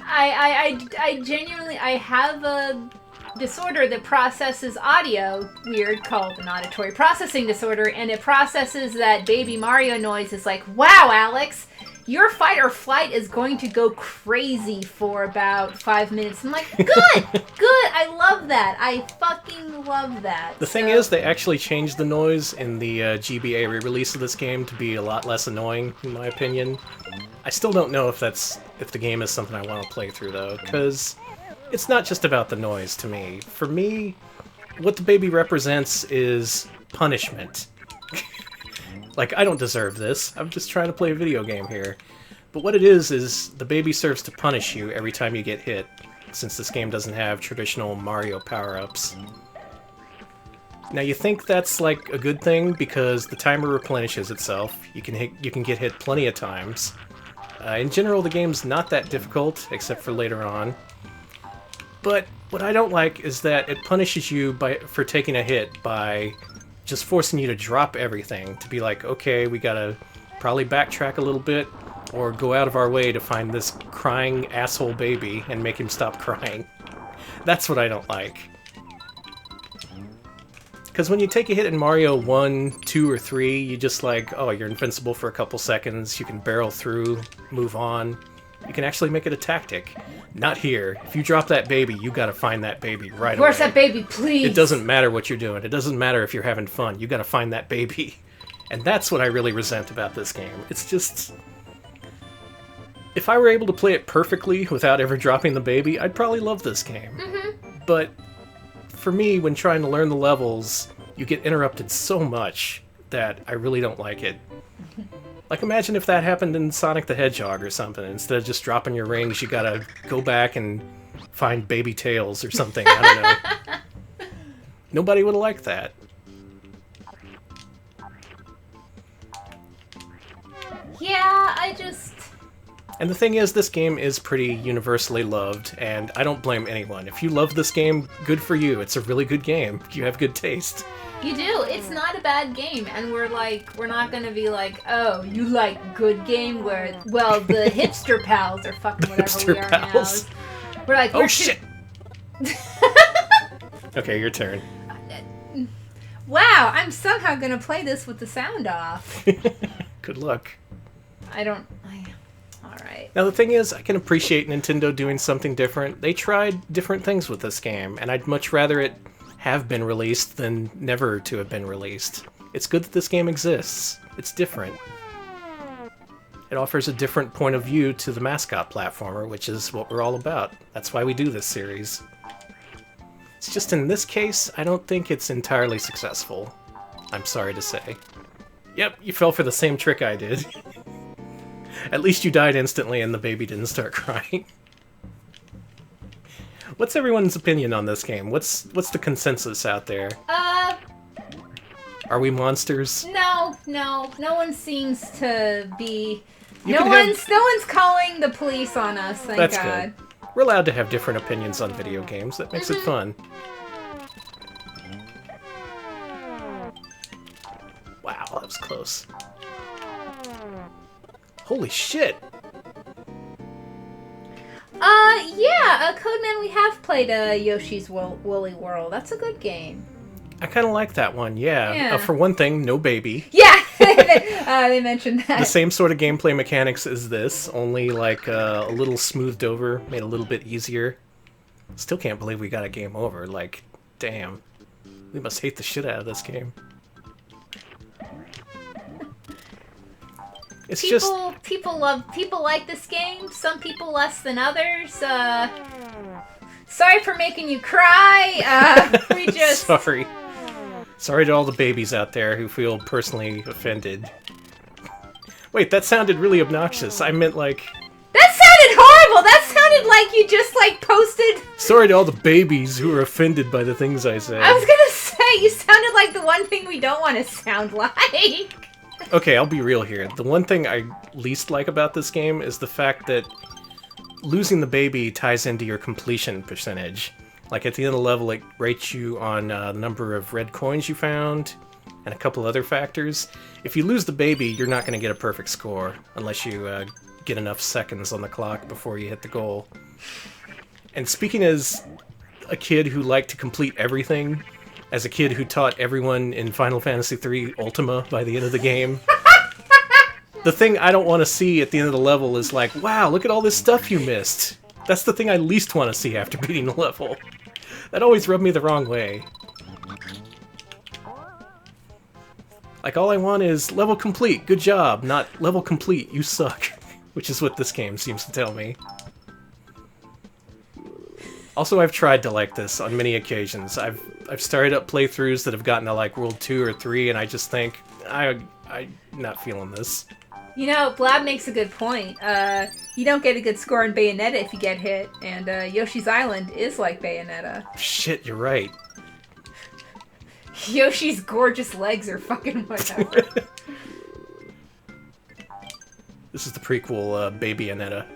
I genuinely, I have a disorder that processes audio, weird, called an auditory processing disorder, and it processes that Baby Mario noise as like, wow, Alex, your fight or flight is going to go crazy for about 5 minutes. I'm like, good, I love that. I fucking love that. The thing is, they actually changed the noise in the GBA re-release of this game to be a lot less annoying, in my opinion. I still don't know if the game is something I want to play through, though, because it's not just about the noise to me. For me, what the baby represents is punishment. Like, I don't deserve this. I'm just trying to play a video game here. But what it is the baby serves to punish you every time you get hit, since this game doesn't have traditional Mario power-ups. Now, you think that's, like, a good thing, because the timer replenishes itself. You can get hit plenty of times. In general, the game's not that difficult, except for later on. But what I don't like is that it punishes you for taking a hit by just forcing you to drop everything, to be like, okay, we gotta probably backtrack a little bit, or go out of our way to find this crying asshole baby and make him stop crying. That's what I don't like. Because when you take a hit in Mario 1, 2, or 3, you just like, oh, you're invincible for a couple seconds, you can barrel through, move on. You can actually make it a tactic. Not here. If you drop that baby, you gotta find that baby right away. Where's that baby, please? It doesn't matter what you're doing. It doesn't matter if you're having fun. You gotta find that baby. And that's what I really resent about this game. It's just... if I were able to play it perfectly without ever dropping the baby, I'd probably love this game. But for me, when trying to learn the levels, you get interrupted so much that I really don't like it. Like, imagine if that happened in Sonic the Hedgehog or something. Instead of just dropping your rings, you gotta go back and find baby tails or something. I don't know. Nobody would have liked that. Yeah, I just... And the thing is, this game is pretty universally loved, and I don't blame anyone. If you love this game, good for you. It's a really good game. You have good taste. You do. It's not a bad game, and we're not gonna be like, oh, you like good game where, well, the hipster pals are fucking whatever we are pals. now. We're like, oh shit! Okay, your turn. Wow, I'm somehow gonna play this with the sound off. Good luck. Alright. Now the thing is, I can appreciate Nintendo doing something different. They tried different things with this game, and I'd much rather it have been released than never to have been released. It's good that this game exists. It's different. It offers a different point of view to the Mascot platformer, which is what we're all about. That's why we do this series. It's just in this case, I don't think it's entirely successful. I'm sorry to say. Yep, you fell for the same trick I did. At least you died instantly and the baby didn't start crying. What's everyone's opinion on this game? What's the consensus out there? Are we monsters? No one seems to be. You No can one's calling the police on us. Thank That's God. good. We're allowed to have different opinions on video games. That makes it fun. Wow, that was close. Holy shit! Yeah, Codeman, we have played Yoshi's Woolly World. That's a good game. I kind of like that one, yeah. Yeah. For one thing, no baby. Yeah, they mentioned that. The same sort of gameplay mechanics as this, only like a little smoothed over, made a little bit easier. Still can't believe we got a game over. Like, damn. We must hate the shit out of this game. It's people like this game. Some people less than others. Sorry for making you cry. We just Sorry to all the babies out there who feel personally offended. Wait, that sounded really obnoxious. I meant like... That sounded horrible! That sounded like you just, like, posted... Sorry to all the babies who are offended by the things I said. I was gonna say, you sounded like the one thing we don't want to sound like. Okay, I'll be real here. The one thing I least like about this game is the fact that losing the baby ties into your completion percentage. Like, at the end of the level, it rates you on the number of red coins you found, and a couple other factors. If you lose the baby, you're not going to get a perfect score, unless you get enough seconds on the clock before you hit the goal. And speaking as a kid who liked to complete everything, as a kid who taught everyone in Final Fantasy III Ultima by the end of the game, the thing I don't want to see at the end of the level is like, wow, look at all this stuff you missed. That's the thing I least want to see after beating the level. That always rubbed me the wrong way. Like, all I want is level complete, good job, not level complete, you suck. Which is what this game seems to tell me. Also, I've tried to like this on many occasions. I've started up playthroughs that have gotten to like World 2 or 3, and I just think, I'm not feeling this. You know, Blab makes a good point. You don't get a good score in Bayonetta if you get hit, and Yoshi's Island is like Bayonetta. Shit, you're right. Yoshi's gorgeous legs are fucking whatever. This is the prequel, Bayonetta.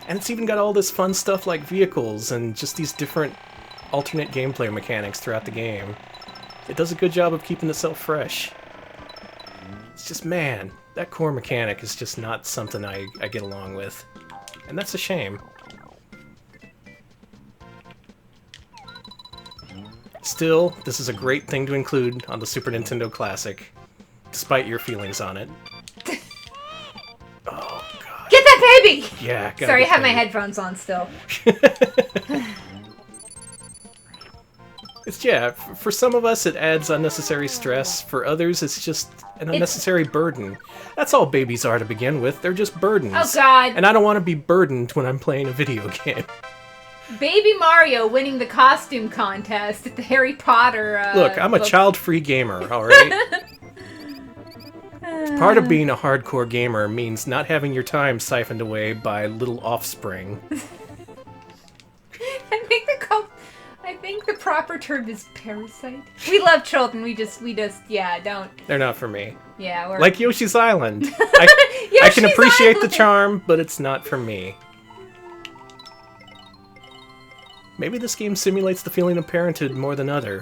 And it's even got all this fun stuff like vehicles and just these different alternate gameplay mechanics throughout the game. It does a good job of keeping itself fresh. It's just, man, that core mechanic is just not something I get along with. And that's a shame. Still, this is a great thing to include on the Super Nintendo Classic, despite your feelings on it. Oh, God. Get that baby! Yeah, Sorry, I have my headphones on still. It's, yeah, for some of us it adds unnecessary stress, for others it's just an unnecessary burden. That's all babies are to begin with, they're just burdens. Oh God. And I don't want to be burdened when I'm playing a video game. Baby Mario winning the costume contest at the Harry Potter Look, I'm a child-free gamer, alright? Part of being a hardcore gamer means not having your time siphoned away by little offspring. I think the proper term is parasite. We love children. We just, yeah, don't. They're not for me. Yeah, we're like Yoshi's Island. I can appreciate Island. the charm, but it's not for me. Maybe this game simulates the feeling of parenthood more than other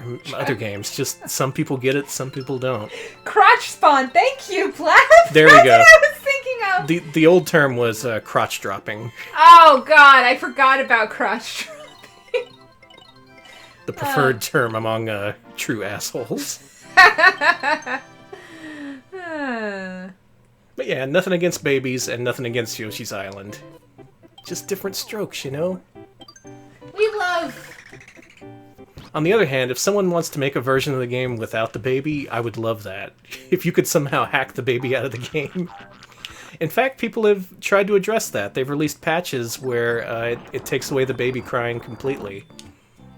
games. Just some people get it, some people don't. Crotch spawn. Thank you, Plath. There we go. That's what I was thinking of. The old term was crotch dropping. Oh God, I forgot about crotch dropping. The preferred term among true assholes. But But yeah, nothing against babies and nothing against Yoshi's Island. Just different strokes, you know? we love. On the other hand, if someone wants to make a version of the game without the baby, I would love that. If you could somehow hack the baby out of the game. In fact, people have tried to address that. They've released patches where it takes away the baby crying completely.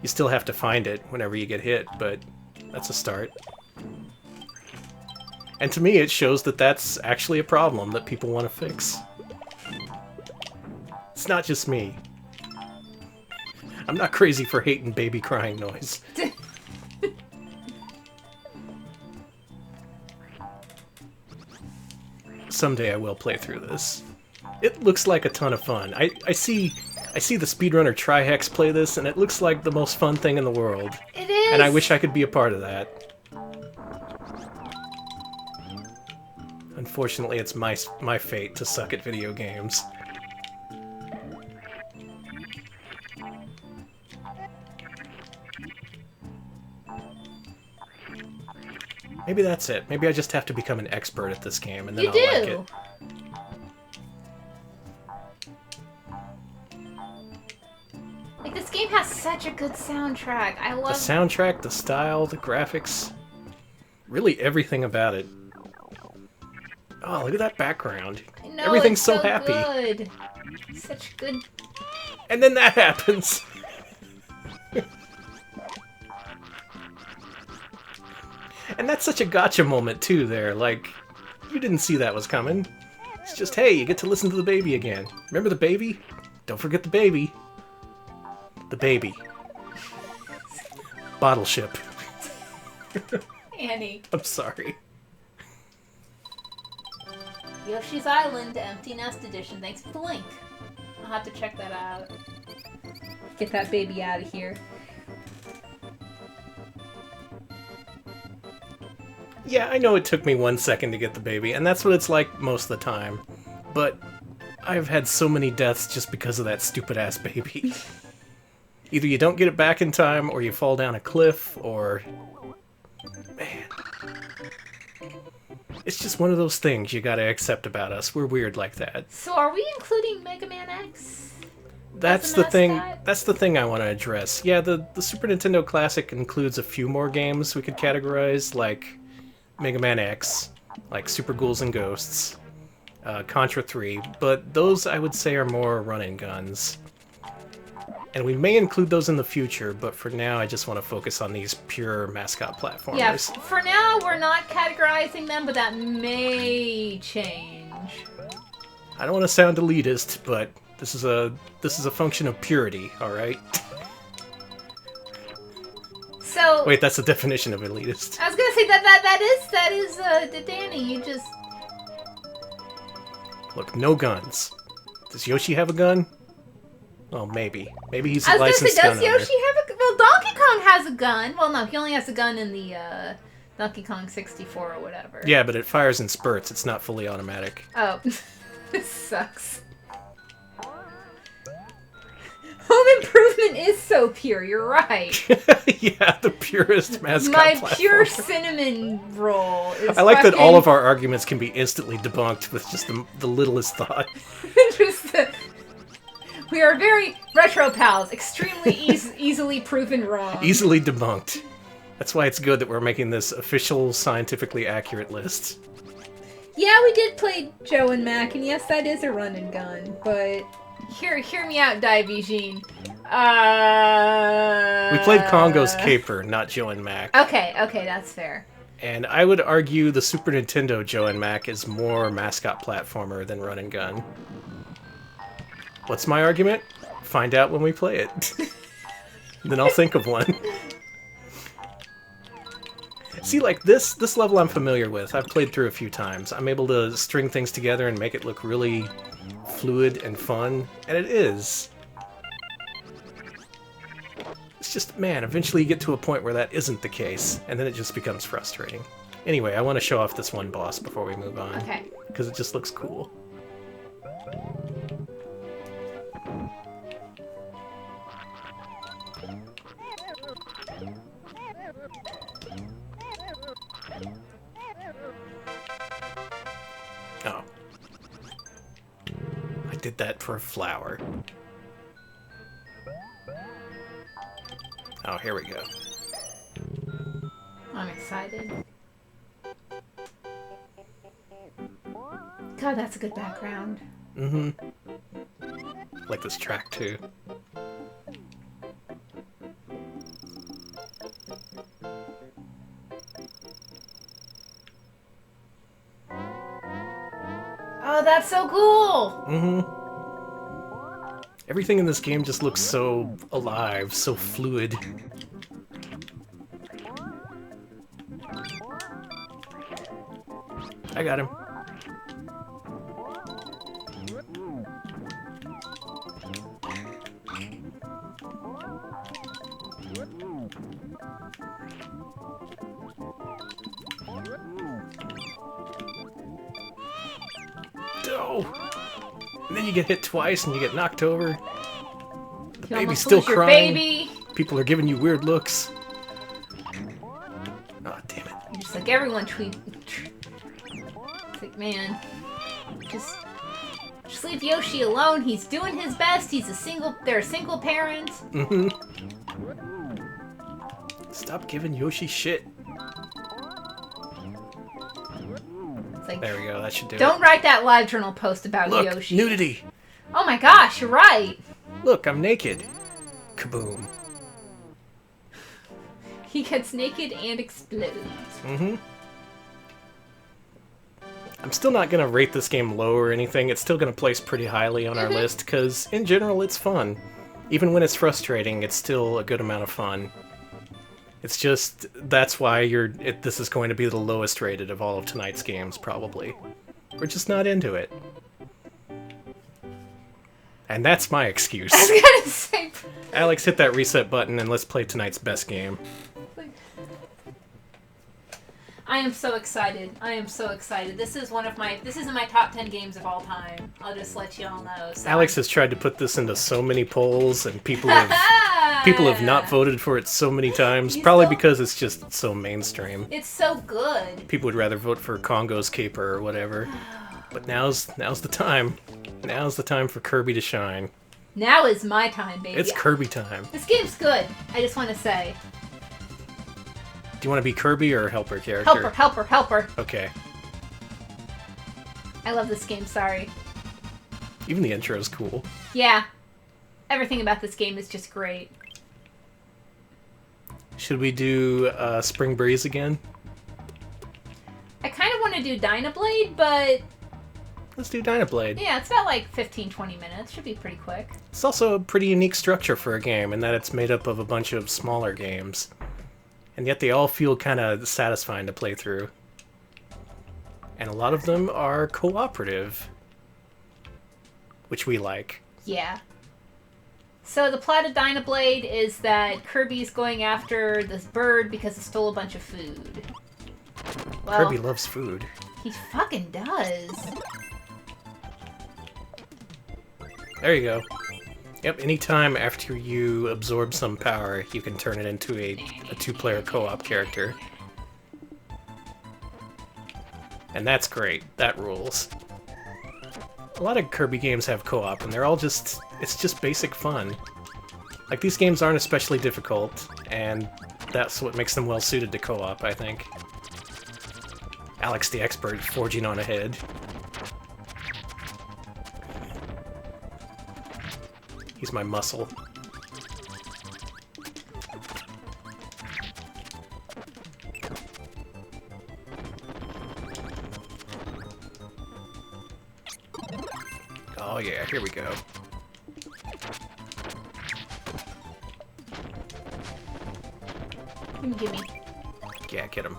You still have to find it whenever you get hit, but that's a start. And to me, it shows that that's actually a problem that people want to fix. It's not just me. I'm not crazy for hating baby crying noise. Someday I will play through this. It looks like a ton of fun. I see the speedrunner Trihex play this, and it looks like the most fun thing in the world. It is! And I wish I could be a part of that. Unfortunately, it's my fate to suck at video games. Maybe that's it. Maybe I just have to become an expert at this game, and then I'll like it. Like, this game has such a good soundtrack. I love the soundtrack, the style, the graphics. Really everything about it. Oh, look at that background. I know, Everything's it's so happy. Good. Such good. And then that happens. And that's such a gotcha moment, too, there. Like, you didn't see that was coming. It's just, hey, you get to listen to the baby again. Remember the baby? Don't forget the baby. The baby. Bottle ship. Annie. I'm sorry. Yoshi's Island Empty Nest Edition. Thanks for the link. I'll have to check that out. Get that baby out of here. Yeah, I know it took me 1 second to get the baby, and that's what it's like most of the time. But I've had so many deaths just because of that stupid-ass baby. Either you don't get it back in time, or you fall down a cliff, or... Man. It's just one of those things you gotta accept about us. We're weird like that. So are we including Mega Man X? That's the thing. That's the thing I want to address. Yeah, the Super Nintendo Classic includes a few more games we could categorize, like Mega Man X, like Super Ghouls and Ghosts, Contra 3, but those I would say are more run-and-guns. And we may include those in the future, but for now I just want to focus on these pure mascot platformers. Yeah, for now we're not categorizing them, but that may change. I don't want to sound elitist, but this is a function of purity, all right? So wait, that's the definition of elitist. I was gonna say that is Danny. You just look, no guns. Does Yoshi have a gun? Well, maybe. Maybe he's a I was licensed gonna say, gun does Yoshi have a? Well, Donkey Kong has a gun. Well, no, he only has a gun in the Donkey Kong 64 or whatever. Yeah, but it fires in spurts. It's not fully automatic. Oh, this sucks. Home Improvement is so pure. You're right. Yeah, the purest mascot My platform. pure cinnamon roll is I like that fucking... all of our arguments can be instantly debunked with just the littlest thought. We are very retro pals, extremely easily proven wrong. Easily debunked. That's why it's good that we're making this official, scientifically accurate list. Yeah, we did play Joe and Mac, and yes, that is a run and gun, but... Hear me out, Divijin. We played Congo's Caper, not Joe and Mac. Okay, that's fair. And I would argue the Super Nintendo Joe and Mac is more mascot platformer than run and gun. What's my argument? Find out when we play it. Then I'll think of one. See, like, this level I'm familiar with. I've played through a few times. I'm able to string things together and make it look really fluid and fun, and it is. It's just, man, eventually you get to a point where that isn't the case, and then it just becomes frustrating. Anyway, I want to show off this one boss before we move on. Okay. Because it just looks cool. Oh. I did that for a flower. Oh, here we go. I'm excited. God, that's a good background. Mm-hmm. Like this track, too. Oh, that's so cool! Mm-hmm. Everything in this game just looks so alive, so fluid. I got him. Oh! And then you get hit twice and you get knocked over. The baby's still crying. Baby. People are giving you weird looks. Oh, damn it. Just like everyone tweet. It's like, man, just leave Yoshi alone. He's doing his best. They're a single parent. Mm-hmm. Stop giving Yoshi shit. Like, there we go, that should do it. Don't write that live journal post about Look, Yoshi. Nudity! Oh my gosh, you're right! Look, I'm naked. Kaboom. He gets naked and explodes. Mm-hmm. I'm still not gonna rate this game low or anything. It's still gonna place pretty highly on our list, because in general it's fun. Even when it's frustrating, it's still a good amount of fun. It's just, that's why this is going to be the lowest rated of all of tonight's games, probably. We're just not into it. And that's my excuse. I was gonna say... Alex, hit that reset button and let's play tonight's best game. I am so excited. I am so excited. This is in my top 10 games of all time. I'll just let you all know. So. Alex has tried to put this into so many polls, and people have not voted for it so many times. Probably because it's just so mainstream. It's so good. People would rather vote for Congo's Caper or whatever. But now's the time. Now's the time for Kirby to shine. Now is my time, baby. It's Kirby time. This game's good. I just want to say. Do you want to be Kirby or helper character? Helper. Okay. I love this game, sorry. Even the intro is cool. Yeah. Everything about this game is just great. Should we do Spring Breeze again? I kind of want to do Dynablade, but... Let's do Dynablade. Yeah, it's about like 15-20 minutes. Should be pretty quick. It's also a pretty unique structure for a game in that it's made up of a bunch of smaller games. And yet they all feel kind of satisfying to play through. And a lot of them are cooperative. Which we like. Yeah. So the plot of Dynablade is that Kirby's going after this bird because it stole a bunch of food. Well, Kirby loves food. He fucking does. There you go. Yep, anytime after you absorb some power, you can turn it into a two-player co-op character. And that's great. That rules. A lot of Kirby games have co-op, and they're all just... it's just basic fun. Like, these games aren't especially difficult, and that's what makes them well-suited to co-op, I think. Alex the expert forging on ahead. He's my muscle. Oh yeah, here we go. Gimme. Yeah, get him.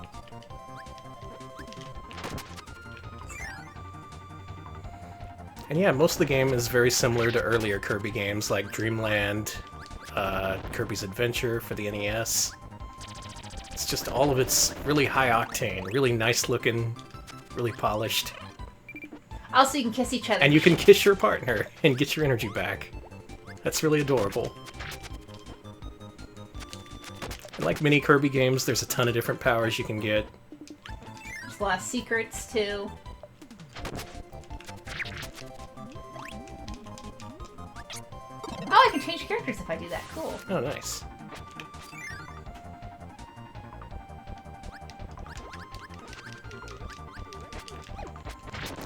And yeah, most of the game is very similar to earlier Kirby games like Dreamland, Kirby's Adventure for the NES. It's just all of it's really high octane, really nice looking, really polished. Also, you can kiss each other. And you can kiss your partner and get your energy back. That's really adorable. And like many Kirby games, there's a ton of different powers you can get. There's a lot of secrets, too. Oh, I can change characters if I do that. Cool. Oh, nice.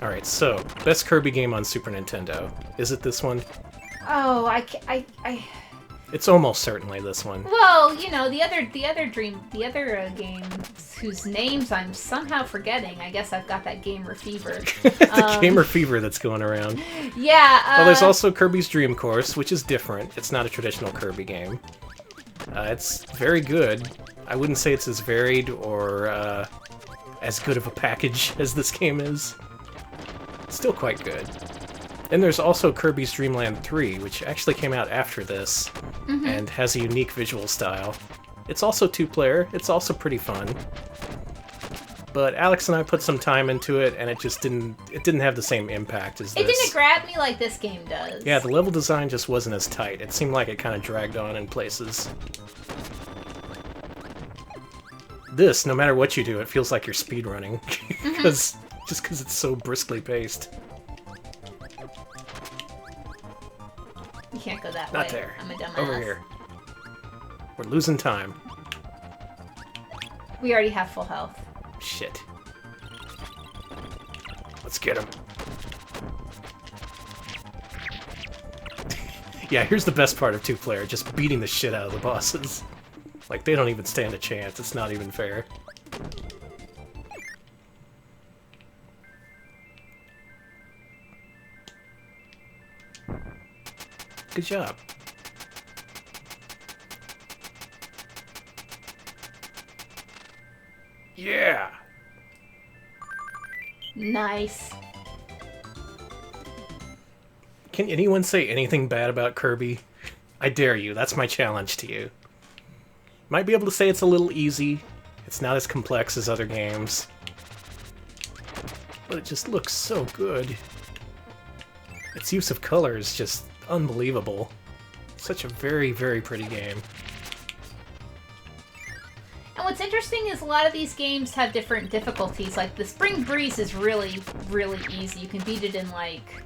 Alright, so, best Kirby game on Super Nintendo. Is it this one? Oh, I... It's almost certainly this one. Well, you know, the other games whose names I'm somehow forgetting. I guess I've got that gamer fever. The gamer fever that's going around. Yeah. Well, there's also Kirby's Dream Course, which is different. It's not a traditional Kirby game. It's very good. I wouldn't say it's as varied or as good of a package as this game is. It's still quite good. Then there's also Kirby's Dream Land 3, which actually came out after this, and has a unique visual style. It's also 2-player, it's also pretty fun. But Alex and I put some time into it, and it just didn't have the same impact as this. It didn't grab me like this game does. Yeah, the level design just wasn't as tight. It seemed like it kind of dragged on in places. This, no matter what you do, it feels like you're speedrunning. Just because it's so briskly paced. You can't go that way. Not there. I'm a dumbass. Over here. We're losing time. We already have full health. Shit. Let's get him. Yeah, here's the best part of 2-player, just beating the shit out of the bosses. Like, they don't even stand a chance. It's not even fair. Good job. Yeah! Nice. Can anyone say anything bad about Kirby? I dare you. That's my challenge to you. Might be able to say it's a little easy. It's not as complex as other games. But it just looks so good. Its use of color is just unbelievable. Such a very, very pretty game. And what's interesting is a lot of these games have different difficulties. Like, the Spring Breeze is really, really easy. You can beat it in, like,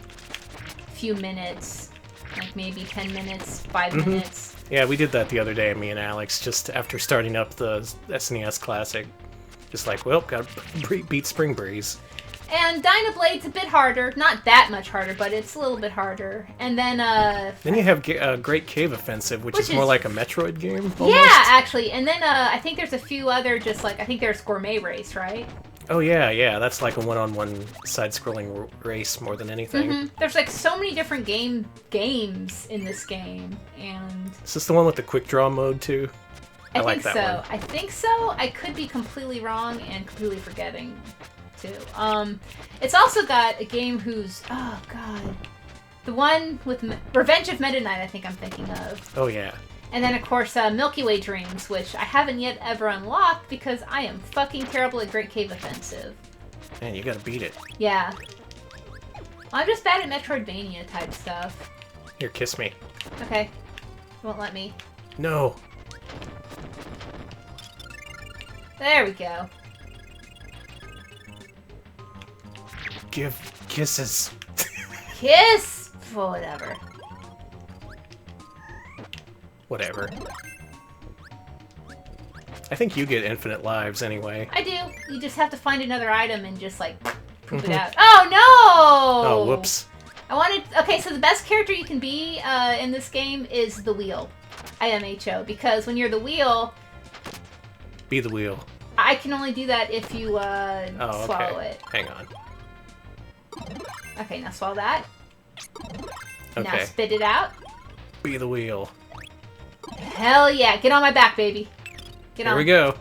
a few minutes. Like, maybe 10 minutes, 5 minutes. Yeah, we did that the other day, me and Alex, just after starting up the SNES Classic. Just like, well, gotta beat Spring Breeze. And Dynablade's a bit harder. Not that much harder, but it's a little bit harder. And then, Then you have Great Cave Offensive, which is more like a Metroid game, almost. Yeah, actually. And then, I think there's a few other, just like, I think there's Gourmet Race, right? Oh, yeah, that's like a one-on-one side-scrolling race more than anything. There's, like, so many different games in this game, and... Is this the one with the quick draw mode, too? I like that one. I think so. I could be completely wrong and completely forgetting, too. It's also got a game whose... Oh, God. The one with Revenge of Meta Knight, I think I'm thinking of. Oh, yeah. And then, of course, Milky Way Dreams, which I haven't yet ever unlocked because I am fucking terrible at Great Cave Offensive. Man, you gotta beat it. Yeah. Well, I'm just bad at Metroidvania type stuff. Here, kiss me. Okay. Won't let me. No. There we go. Give kisses. Kiss! Well, whatever. Whatever. I think you get infinite lives anyway. I do. You just have to find another item and just, like, poop it out. Oh, no! Oh, whoops. Okay, so the best character you can be in this game is the wheel. IMHO. Because when you're the wheel... Be the wheel. I can only do that if you swallow it. Hang on. Okay, now swallow that. Okay. Now spit it out. Be the wheel. Hell yeah. Get on my back, baby. Get on. Here we go.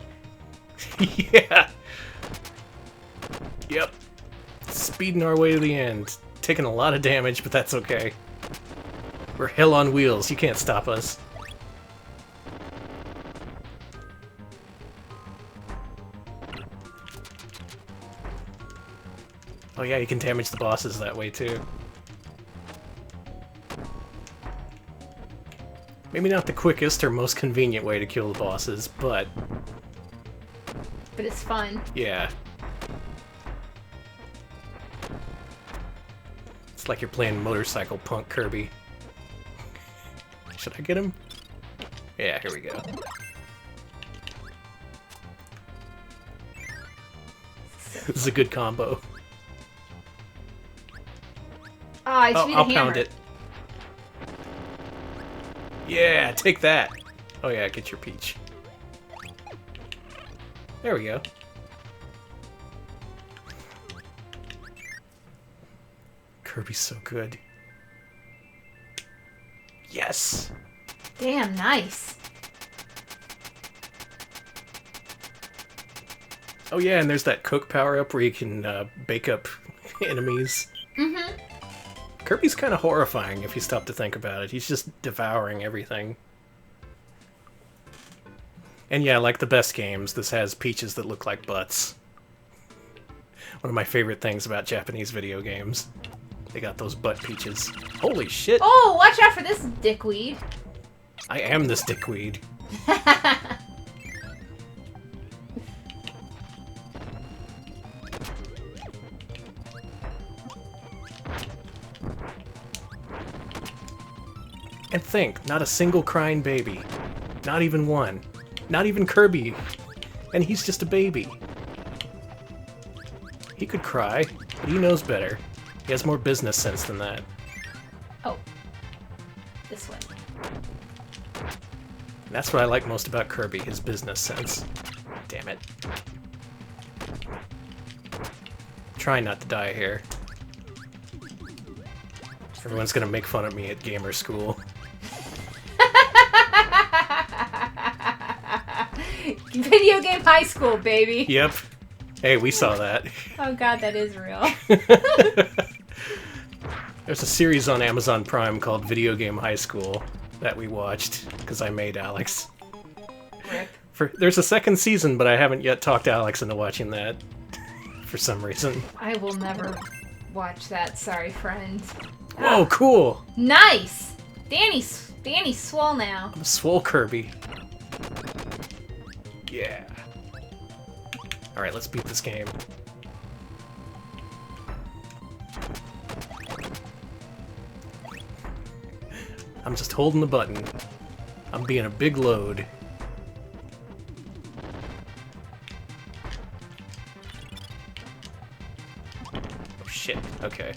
Yeah. Yep. Speeding our way to the end. Taking a lot of damage, but that's okay. We're hell on wheels. You can't stop us. Oh yeah, you can damage the bosses that way too. Maybe not the quickest or most convenient way to kill the bosses, but... But it's fun. Yeah. It's like you're playing Motorcycle Punk Kirby. Should I get him? Yeah, here we go. This is a good combo. Oh, I should be the I'll hammer. pound it. Yeah, take that. Oh yeah, get your peach. There we go. Kirby's so good. Yes! Damn, nice. Oh yeah, and there's that Coke power-up where you can bake up enemies. Mm-hmm. Kirby's kind of horrifying if you stop to think about it. He's just devouring everything. And yeah, like the best games, this has peaches that look like butts. One of my favorite things about Japanese video games. They got those butt peaches. Holy shit! Oh, watch out for this dickweed. I am this dickweed. And think, not a single crying baby. Not even one. Not even Kirby. And he's just a baby. He could cry, but he knows better. He has more business sense than that. Oh. This way. And that's what I like most about Kirby, his business sense. Damn it. Try not to die here. Everyone's gonna make fun of me at gamer school. Video game high school, baby. Yep. Hey, we saw that. Oh god, that is real. There's a series on Amazon Prime called Video Game High School that we watched, because I made Alex. Rip. There's a second season, but I haven't yet talked Alex into watching that, for some reason. I will never watch that, sorry friend. Whoa, cool! Nice! Danny's swole now. I'm swole Kirby. Yeah. Alright, let's beat this game. I'm just holding the button. I'm being a big load. Oh shit, okay.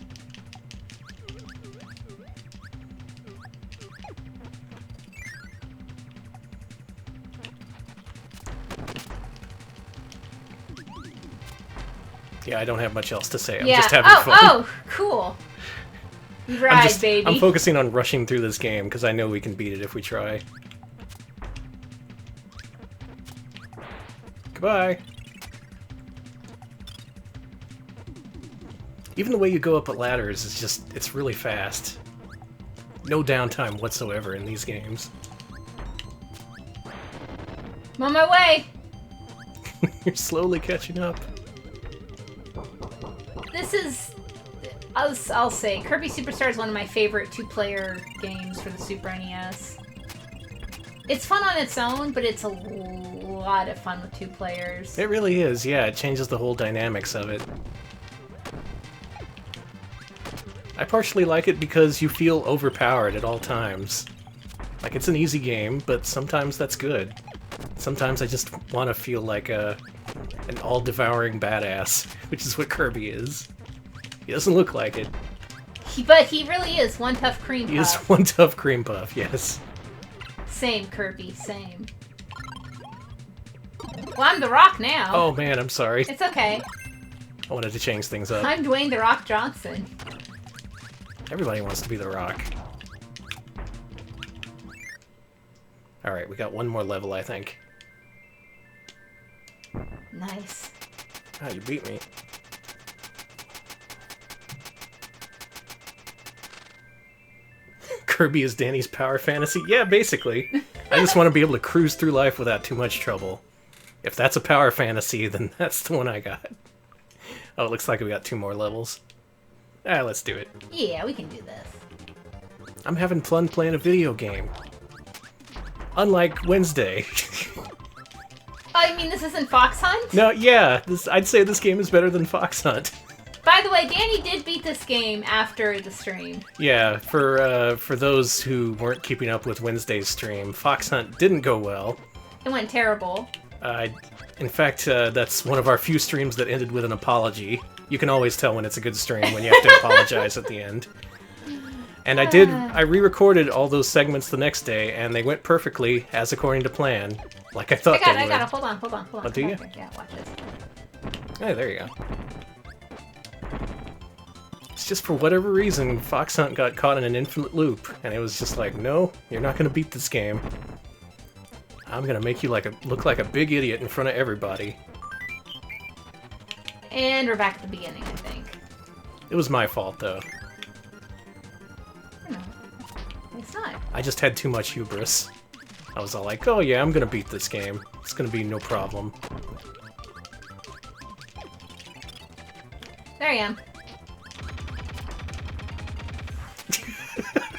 Yeah, I don't have much else to say. I'm just having fun. Oh, cool. Right, baby. I'm focusing on rushing through this game, because I know we can beat it if we try. Goodbye. Even the way you go up ladders is just, it's really fast. No downtime whatsoever in these games. I'm on my way. You're slowly catching up. This is... I'll say, Kirby Superstar is one of my favorite two-player games for the Super NES. It's fun on its own, but it's a lot of fun with two players. It really is, yeah. It changes the whole dynamics of it. I partially like it because you feel overpowered at all times. Like, it's an easy game, but sometimes that's good. Sometimes I just want to feel like an all-devouring badass, which is what Kirby is. He doesn't look like it. But he really is one tough cream puff. He is one tough cream puff, yes. Same, Kirby, same. Well, I'm The Rock now. Oh man, I'm sorry. It's okay. I wanted to change things up. I'm Dwayne The Rock Johnson. Everybody wants to be The Rock. Alright, we got one more level, I think. Nice. Ah, you beat me. Kirby is Danny's power fantasy? Yeah, basically. I just want to be able to cruise through life without too much trouble. If that's a power fantasy, then that's the one I got. Oh, it looks like we got 2 more levels. Ah, let's do it. Yeah, we can do this. I'm having fun playing a video game. Unlike Wednesday. Oh, you mean this isn't Fox Hunt? No, yeah, I'd say this game is better than Fox Hunt. By the way, Danny did beat this game after the stream. Yeah, for those who weren't keeping up with Wednesday's stream, Fox Hunt didn't go well. It went terrible. In fact, that's one of our few streams that ended with an apology. You can always tell when it's a good stream when you have to apologize at the end. And I re-recorded all those segments the next day, and they went perfectly, as according to plan. Like I thought they would. I got it. Hold on. Oh, do you? Yeah, watch this. Hey, there you go. It's just for whatever reason, Fox Hunt got caught in an infinite loop, and it was just like, no, you're not gonna beat this game. I'm gonna make you look like a big idiot in front of everybody. And we're back at the beginning, I think. It was my fault, though. No, it's not. I just had too much hubris. I was all like, oh yeah, I'm gonna beat this game. It's gonna be no problem. There I am.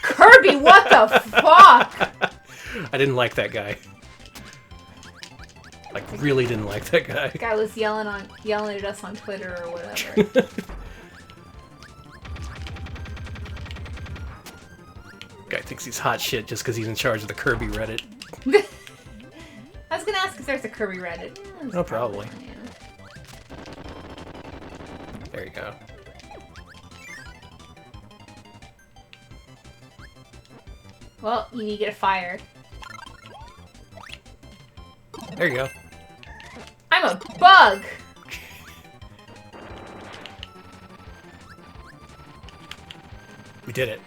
Kirby, what the fuck? I didn't like that guy. Like, really didn't like that guy. The guy was yelling at us on Twitter or whatever. Guy thinks he's hot shit just because he's in charge of the Kirby Reddit. I was gonna ask if there's a Kirby Reddit. Oh, probably. Yeah. There you go. Well, you need to get it fired. There you go. I'm a bug! We did it.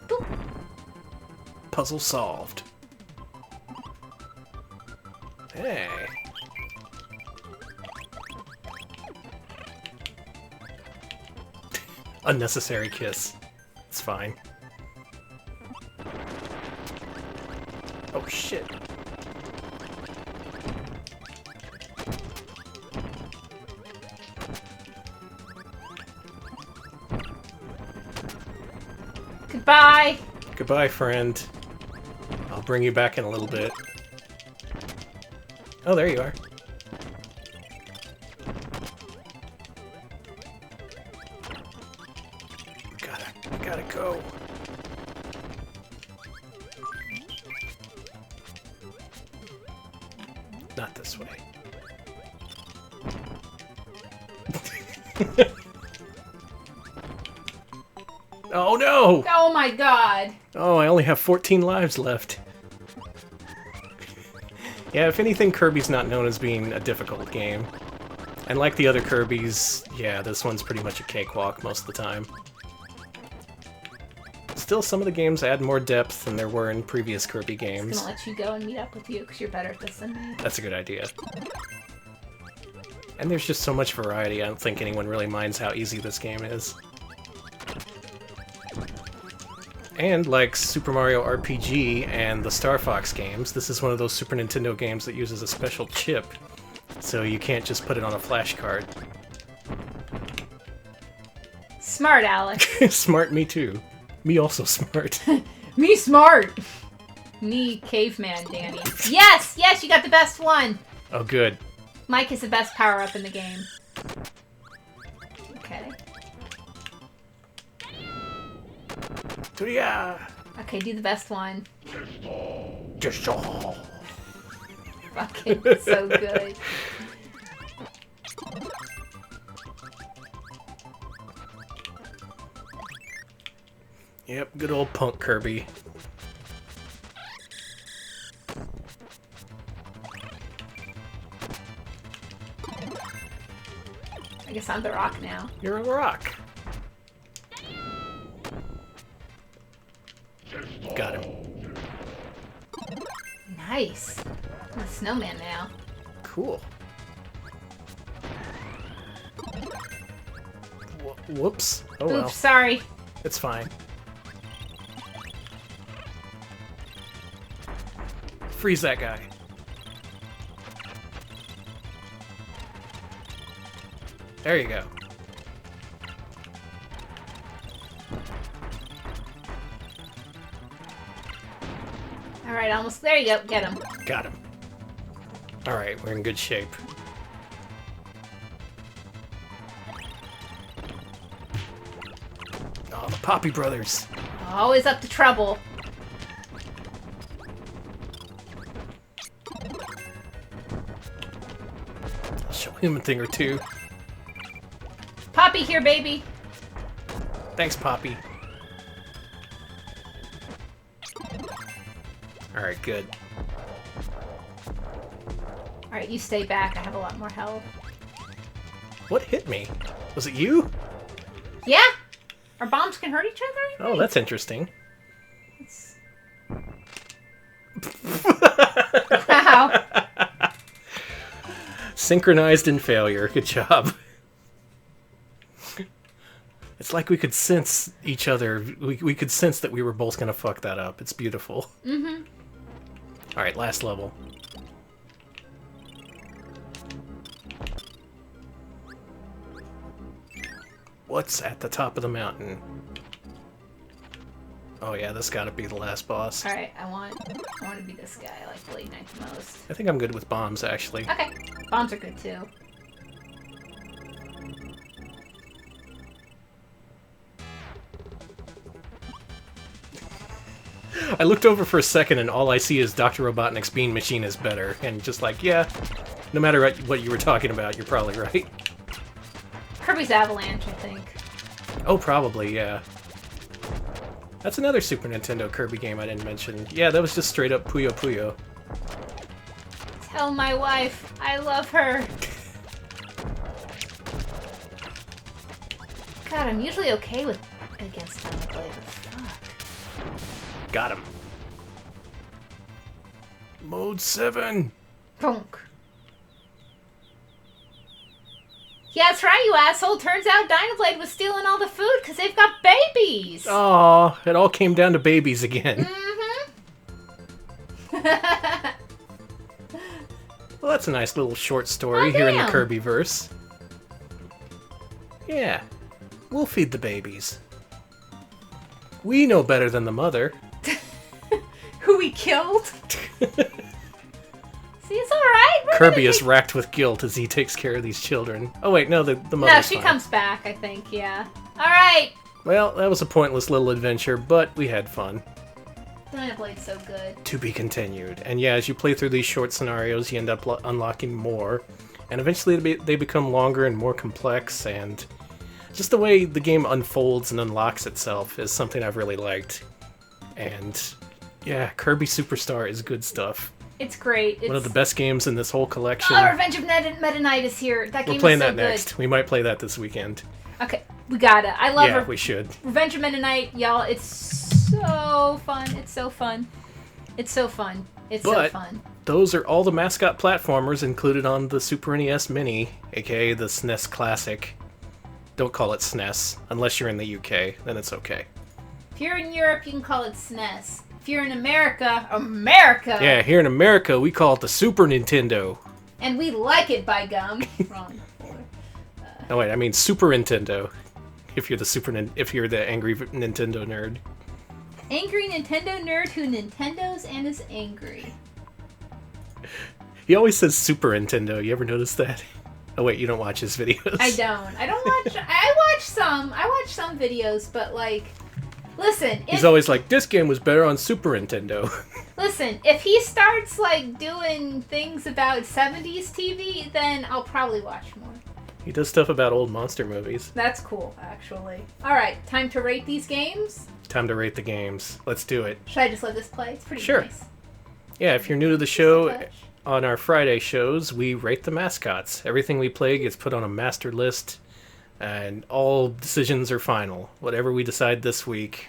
Boop. Puzzle solved. Hey. Unnecessary kiss. It's fine. Oh shit. Goodbye! Goodbye, friend. I'll bring you back in a little bit. Oh, there you are. Gotta go. Not this way. Oh no! Oh my god! Oh, I only have 14 lives left. Yeah, if anything, Kirby's not known as being a difficult game. And like the other Kirbys, yeah, this one's pretty much a cakewalk most of the time. Still, some of the games add more depth than there were in previous Kirby games. I'm gonna let you go and meet up with you, because you're better at this than me. That's a good idea. And there's just so much variety, I don't think anyone really minds how easy this game is. And like Super Mario RPG and the Star Fox games, this is one of those Super Nintendo games that uses a special chip, so you can't just put it on a flash card. Smart, Alex. Smart me too. Me also smart. Me smart! Me caveman, Danny. Yes! Yes, you got the best one! Oh, good. Mike is the best power-up in the game. Okay. Okay, do the best one. Fucking so good. Yep, good old punk Kirby. I guess I'm the rock now. You're a rock. Got him. Nice. I'm a snowman now. Cool. Whoops. Oh well. Oops, sorry. It's fine. Freeze that guy. There you go. Alright, almost there you go. Get him. Got him. Alright, we're in good shape. Oh, the Poppy Brothers. Always up to trouble. I'll show him a thing or two. Poppy here, baby. Thanks, Poppy. Alright, good. Alright, you stay back. I have a lot more health. What hit me? Was it you? Yeah. Our bombs can hurt each other, I think? Oh, that's interesting. It's... Wow. Synchronized in failure. Good job. It's like we could sense each other. We could sense that we were both going to fuck that up. It's beautiful. Mm-hmm. Alright, last level. What's at the top of the mountain? Oh yeah, this gotta be the last boss. Alright, I want to be this guy. I like Blade Knight the most. I think I'm good with bombs, actually. Okay. Bombs are good, too. I looked over for a second and all I see is Dr. Robotnik's Bean Machine is better. And just like, yeah, no matter what you were talking about, you're probably right. Kirby's Avalanche, I think. Oh, probably, yeah. That's another Super Nintendo Kirby game I didn't mention. Yeah, that was just straight up Puyo Puyo. Tell my wife I love her. God, I'm usually okay against Xenoblade, but fuck. Got him. Mode 7! Bonk. Yeah, that's right, you asshole. Turns out Dynablade was stealing all the food because they've got babies. Aw, it all came down to babies again. Mm-hmm. Well, that's a nice little short story here in the Kirby verse. Yeah, we'll feed the babies. We know better than the mother. Who we killed? See, it's alright. Kirby is racked with guilt as he takes care of these children. Oh wait, no, the mother's No, she fine. comes back, I think, yeah. Alright! Well, that was a pointless little adventure, but we had fun. Dynablade's so good. To be continued. And yeah, as you play through these short scenarios, you end up unlocking more. And eventually they become longer and more complex, and just the way the game unfolds and unlocks itself is something I've really liked. And yeah, Kirby Superstar is good stuff. It's great. It's... one of the best games in this whole collection. Oh, Revenge of Meta Knight is here. That game We're playing is so that next. good. We might play that this weekend. Okay, we gotta. I love Yeah, we should. Revenge of Meta Knight, y'all. It's so fun. It's so fun. It's so fun. It's so fun. Those are all the Mascot platformers included on the Super NES Mini, aka the SNES Classic. Don't call it SNES, unless you're in the UK, then it's okay. If you're in Europe, you can call it SNES. If you're in America... Yeah, here in America, we call it the Super Nintendo. And we like it, by gum. Wrong. Oh wait, I mean Super Nintendo. If you're the angry Nintendo nerd. Angry Nintendo nerd who Nintendos and is angry. He always says Super Nintendo. You ever notice that? Oh wait, you don't watch his videos. I don't. I watch some videos, but like, listen. He's always like, this game was better on Super Nintendo. Listen, if he starts like doing things about 70s TV, then I'll probably watch more. He does stuff about old monster movies. That's cool, actually. Alright, time to rate these games? Time to rate the games. Let's do it. Should I just let this play? It's pretty Sure. nice. Yeah, if you're new to the show, on our Friday shows, we rate the mascots. Everything we play gets put on a master list, and all decisions are final. Whatever we decide this week,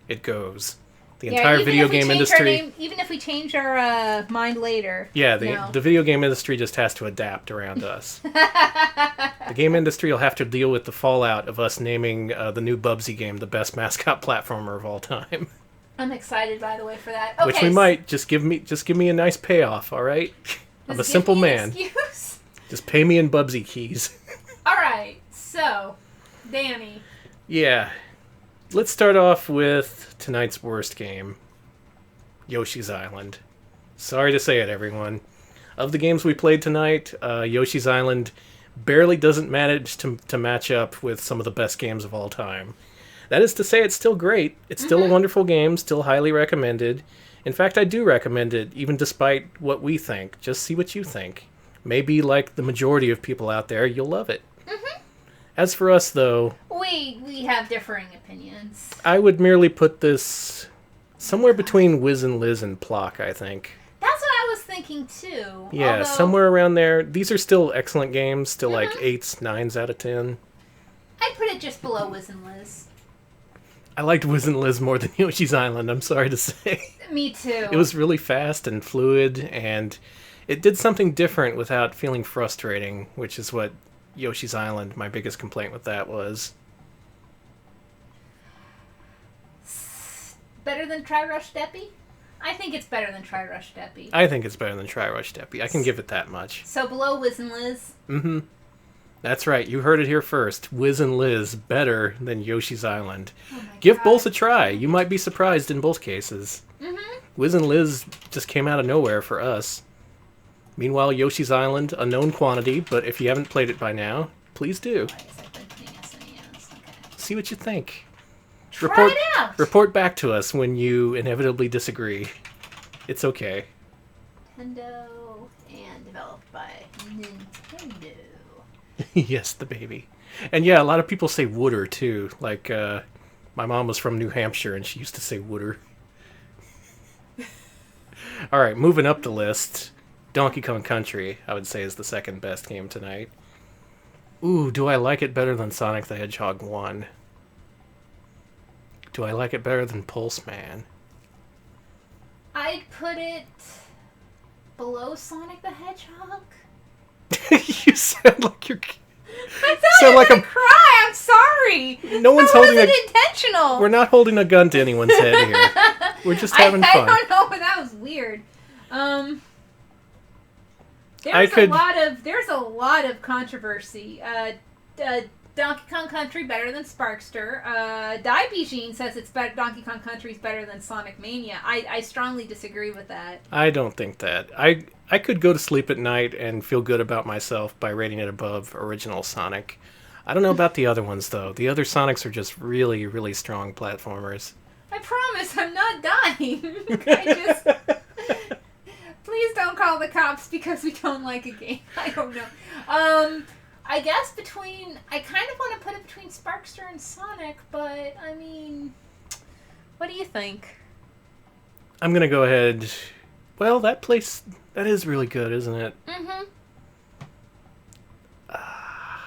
it goes. The entire video game industry... even if we change our mind later. Yeah, the video game industry just has to adapt around us. The game industry will have to deal with the fallout of us naming the new Bubsy game the best mascot platformer of all time. I'm excited, by the way, for that. Okay, Which we might. Just give me a nice payoff, all right? I'm a simple man. Excuse? Just pay me in Bubsy keys. All right, so, Danny. Yeah. Let's start off with tonight's worst game, Yoshi's Island. Sorry to say it, everyone. Of the games we played tonight, Yoshi's Island barely doesn't manage to match up with some of the best games of all time. That is to say, it's still great. It's still a wonderful game, still highly recommended. In fact, I do recommend it, even despite what we think. Just see what you think. Maybe, like the majority of people out there, you'll love it. As for us, though... We have differing opinions. I would merely put this somewhere between Wiz and Liz and Plock, I think. That's what I was thinking, too. Yeah, somewhere around there. These are still excellent games, still like 8s, 9s out of 10. I'd put it just below Wiz and Liz. I liked Wiz and Liz more than Yoshi's Island, I'm sorry to say. Me too. It was really fast and fluid, and it did something different without feeling frustrating, which is what Yoshi's Island, my biggest complaint with that was. Better than Tri Rush Deppy? I think it's better than Tri Rush Deppy. I think it's better than Tri Rush Deppy. I can give it that much. So below Wiz and Liz? Mm-hmm. That's right. You heard it here first. Wiz and Liz better than Yoshi's Island. Oh Give God. both a try. You might be surprised in both cases. Mm-hmm. Wiz and Liz just came out of nowhere for us. Meanwhile, Yoshi's Island, a known quantity, but if you haven't played it by now, please do. Why is that printing SNES? Okay. See what you think. Try it out! Report back to us when you inevitably disagree. It's okay. Nintendo and developed by Nintendo. Yes, the baby. And yeah, a lot of people say Wooder, too. Like, my mom was from New Hampshire, and she used to say Wooder. Alright, moving up the list. Donkey Kong Country, I would say, is the second best game tonight. Ooh, do I like it better than Sonic the Hedgehog 1? Do I like it better than Pulse Man? I'd put it below Sonic the Hedgehog. You sound like you're... I Sound sound like like a- cry. I'm sorry. No one's that holding wasn't a... intentional. We're not holding a gun to anyone's head here. We're just having I fun. don't know, but that was weird. I could- There's a lot of controversy. Donkey Kong Country better than Sparkster. Daibijin says it's better. Donkey Kong Country's better than Sonic Mania. I strongly disagree with that. I don't think that. I could go to sleep at night and feel good about myself by rating it above original Sonic. I don't know about the other ones, though. The other Sonics are just really, really strong platformers. I promise I'm not dying. I just... Please don't call the cops because we don't like a game. I don't know. I guess I kind of want to put it between Sparkster and Sonic, but, I mean, what do you think? I'm going to go ahead... Well, that is really good, isn't it? Mm-hmm.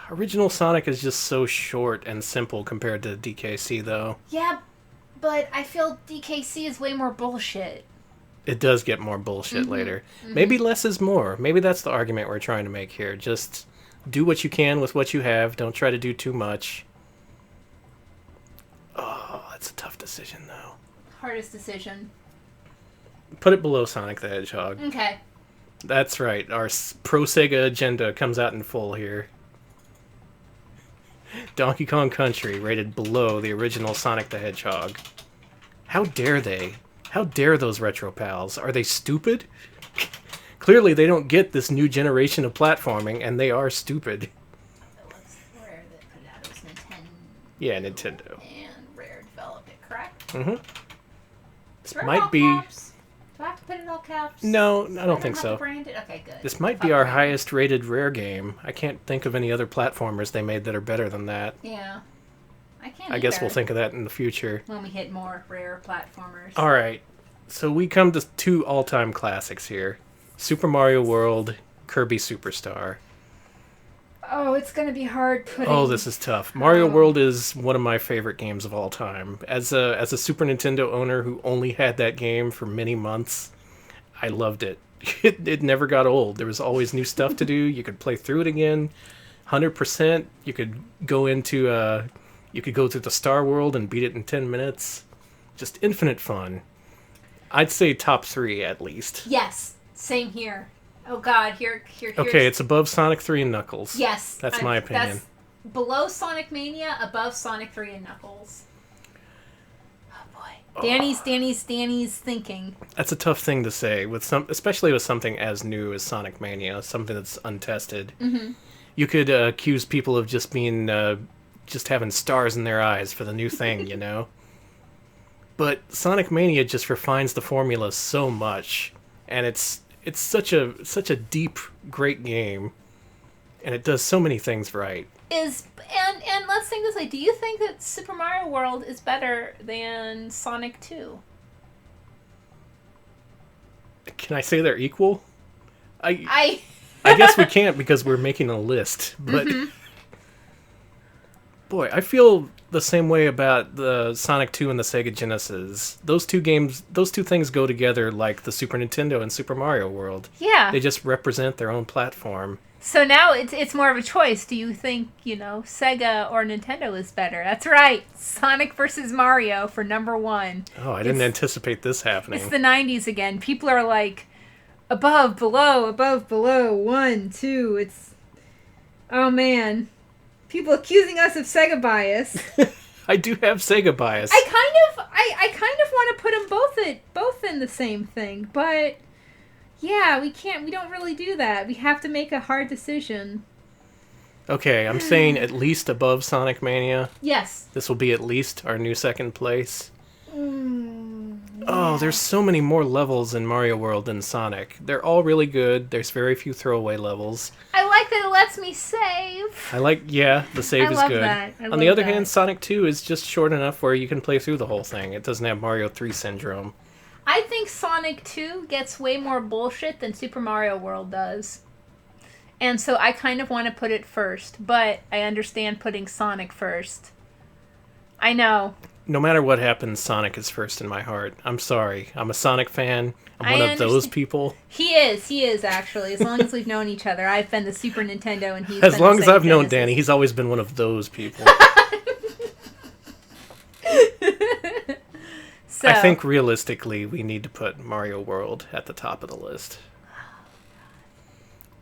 Original Sonic is just so short and simple compared to DKC, though. Yeah, but I feel DKC is way more bullshit. It does get more bullshit later. Maybe less is more. Maybe that's the argument we're trying to make here. Just do what you can with what you have. Don't try to do too much. Oh, that's a tough decision, though. Hardest decision. Put it below Sonic the Hedgehog. Okay. That's right. Our pro Sega agenda comes out in full here. Donkey Kong Country rated below the original Sonic the Hedgehog. How dare they? How dare those retro pals? Are they stupid? Clearly they don't get this new generation of platforming, and they are stupid. It was Rare that put it out. It was Nintendo. Yeah, Nintendo. And Rare developed it, correct? Mm-hmm. This might be... Caps? Do I have to put it in all caps? No, I don't think have so. to brand it? Okay, good. This might be our highest rated Rare game. I can't think of any other platformers they made that are better than that. Yeah. I can't I guess either. we'll think of that in the future. When we hit more Rare platformers. Alright, so we come to two all-time classics here. Super Mario World, Kirby Superstar. Oh, it's going to be hard putting... Oh, this is tough. Mario World is one of my favorite games of all time. As a Super Nintendo owner who only had that game for many months, I loved it. It never got old. There was always new stuff to do. You could play through it again. 100%. You could go through the Star World and beat it in 10 minutes. Just infinite fun. I'd say top 3 at least. Yes, same here. Oh God, here's... Okay, it's above Sonic 3 and Knuckles. Yes. That's my opinion. That's below Sonic Mania, above Sonic 3 and Knuckles. Oh boy. Danny's thinking. That's a tough thing to say, especially with something as new as Sonic Mania, something that's untested. Mm-hmm. You could accuse people of just being, just having stars in their eyes for the new thing, you know? But Sonic Mania just refines the formula so much, and it's such a deep, great game, and it does so many things right. And let's think this way. Do you think that Super Mario World is better than Sonic 2? Can I say they're equal? I guess we can't because we're making a list, but Boy, I feel the same way about the Sonic 2 and the Sega Genesis. Those two things go together like the Super Nintendo and Super Mario World. Yeah. They just represent their own platform. So now it's more of a choice. Do you think, Sega or Nintendo is better? That's right. Sonic versus Mario for number 1. Oh, I didn't anticipate this happening. It's the 90s again. People are like, above, below, 1, 2. It's... Oh, man. People accusing us of Sega bias. I do have Sega bias. I kind of want to put them both in the same thing, but yeah, we don't really do that. We have to make a hard decision. Okay, I'm saying at least above Sonic Mania. Yes. This will be at least our new second place. Oh, there's so many more levels in Mario World than Sonic. They're all really good. There's very few throwaway levels. I like that it lets me save. The save is good. That. On the other hand, Sonic 2 is just short enough where you can play through the whole thing. It doesn't have Mario 3 syndrome. I think Sonic 2 gets way more bullshit than Super Mario World does. And so I kind of want to put it first, but I understand putting Sonic first. I know. No matter what happens, Sonic is first in my heart. I'm sorry. I'm a Sonic fan. I'm one of those people. He is actually. As long as we've known each other. I've been the Super Nintendo and he's As been long the as Sega I've known Genesis. Danny, he's always been one of those people. So, I think realistically, we need to put Mario World at the top of the list.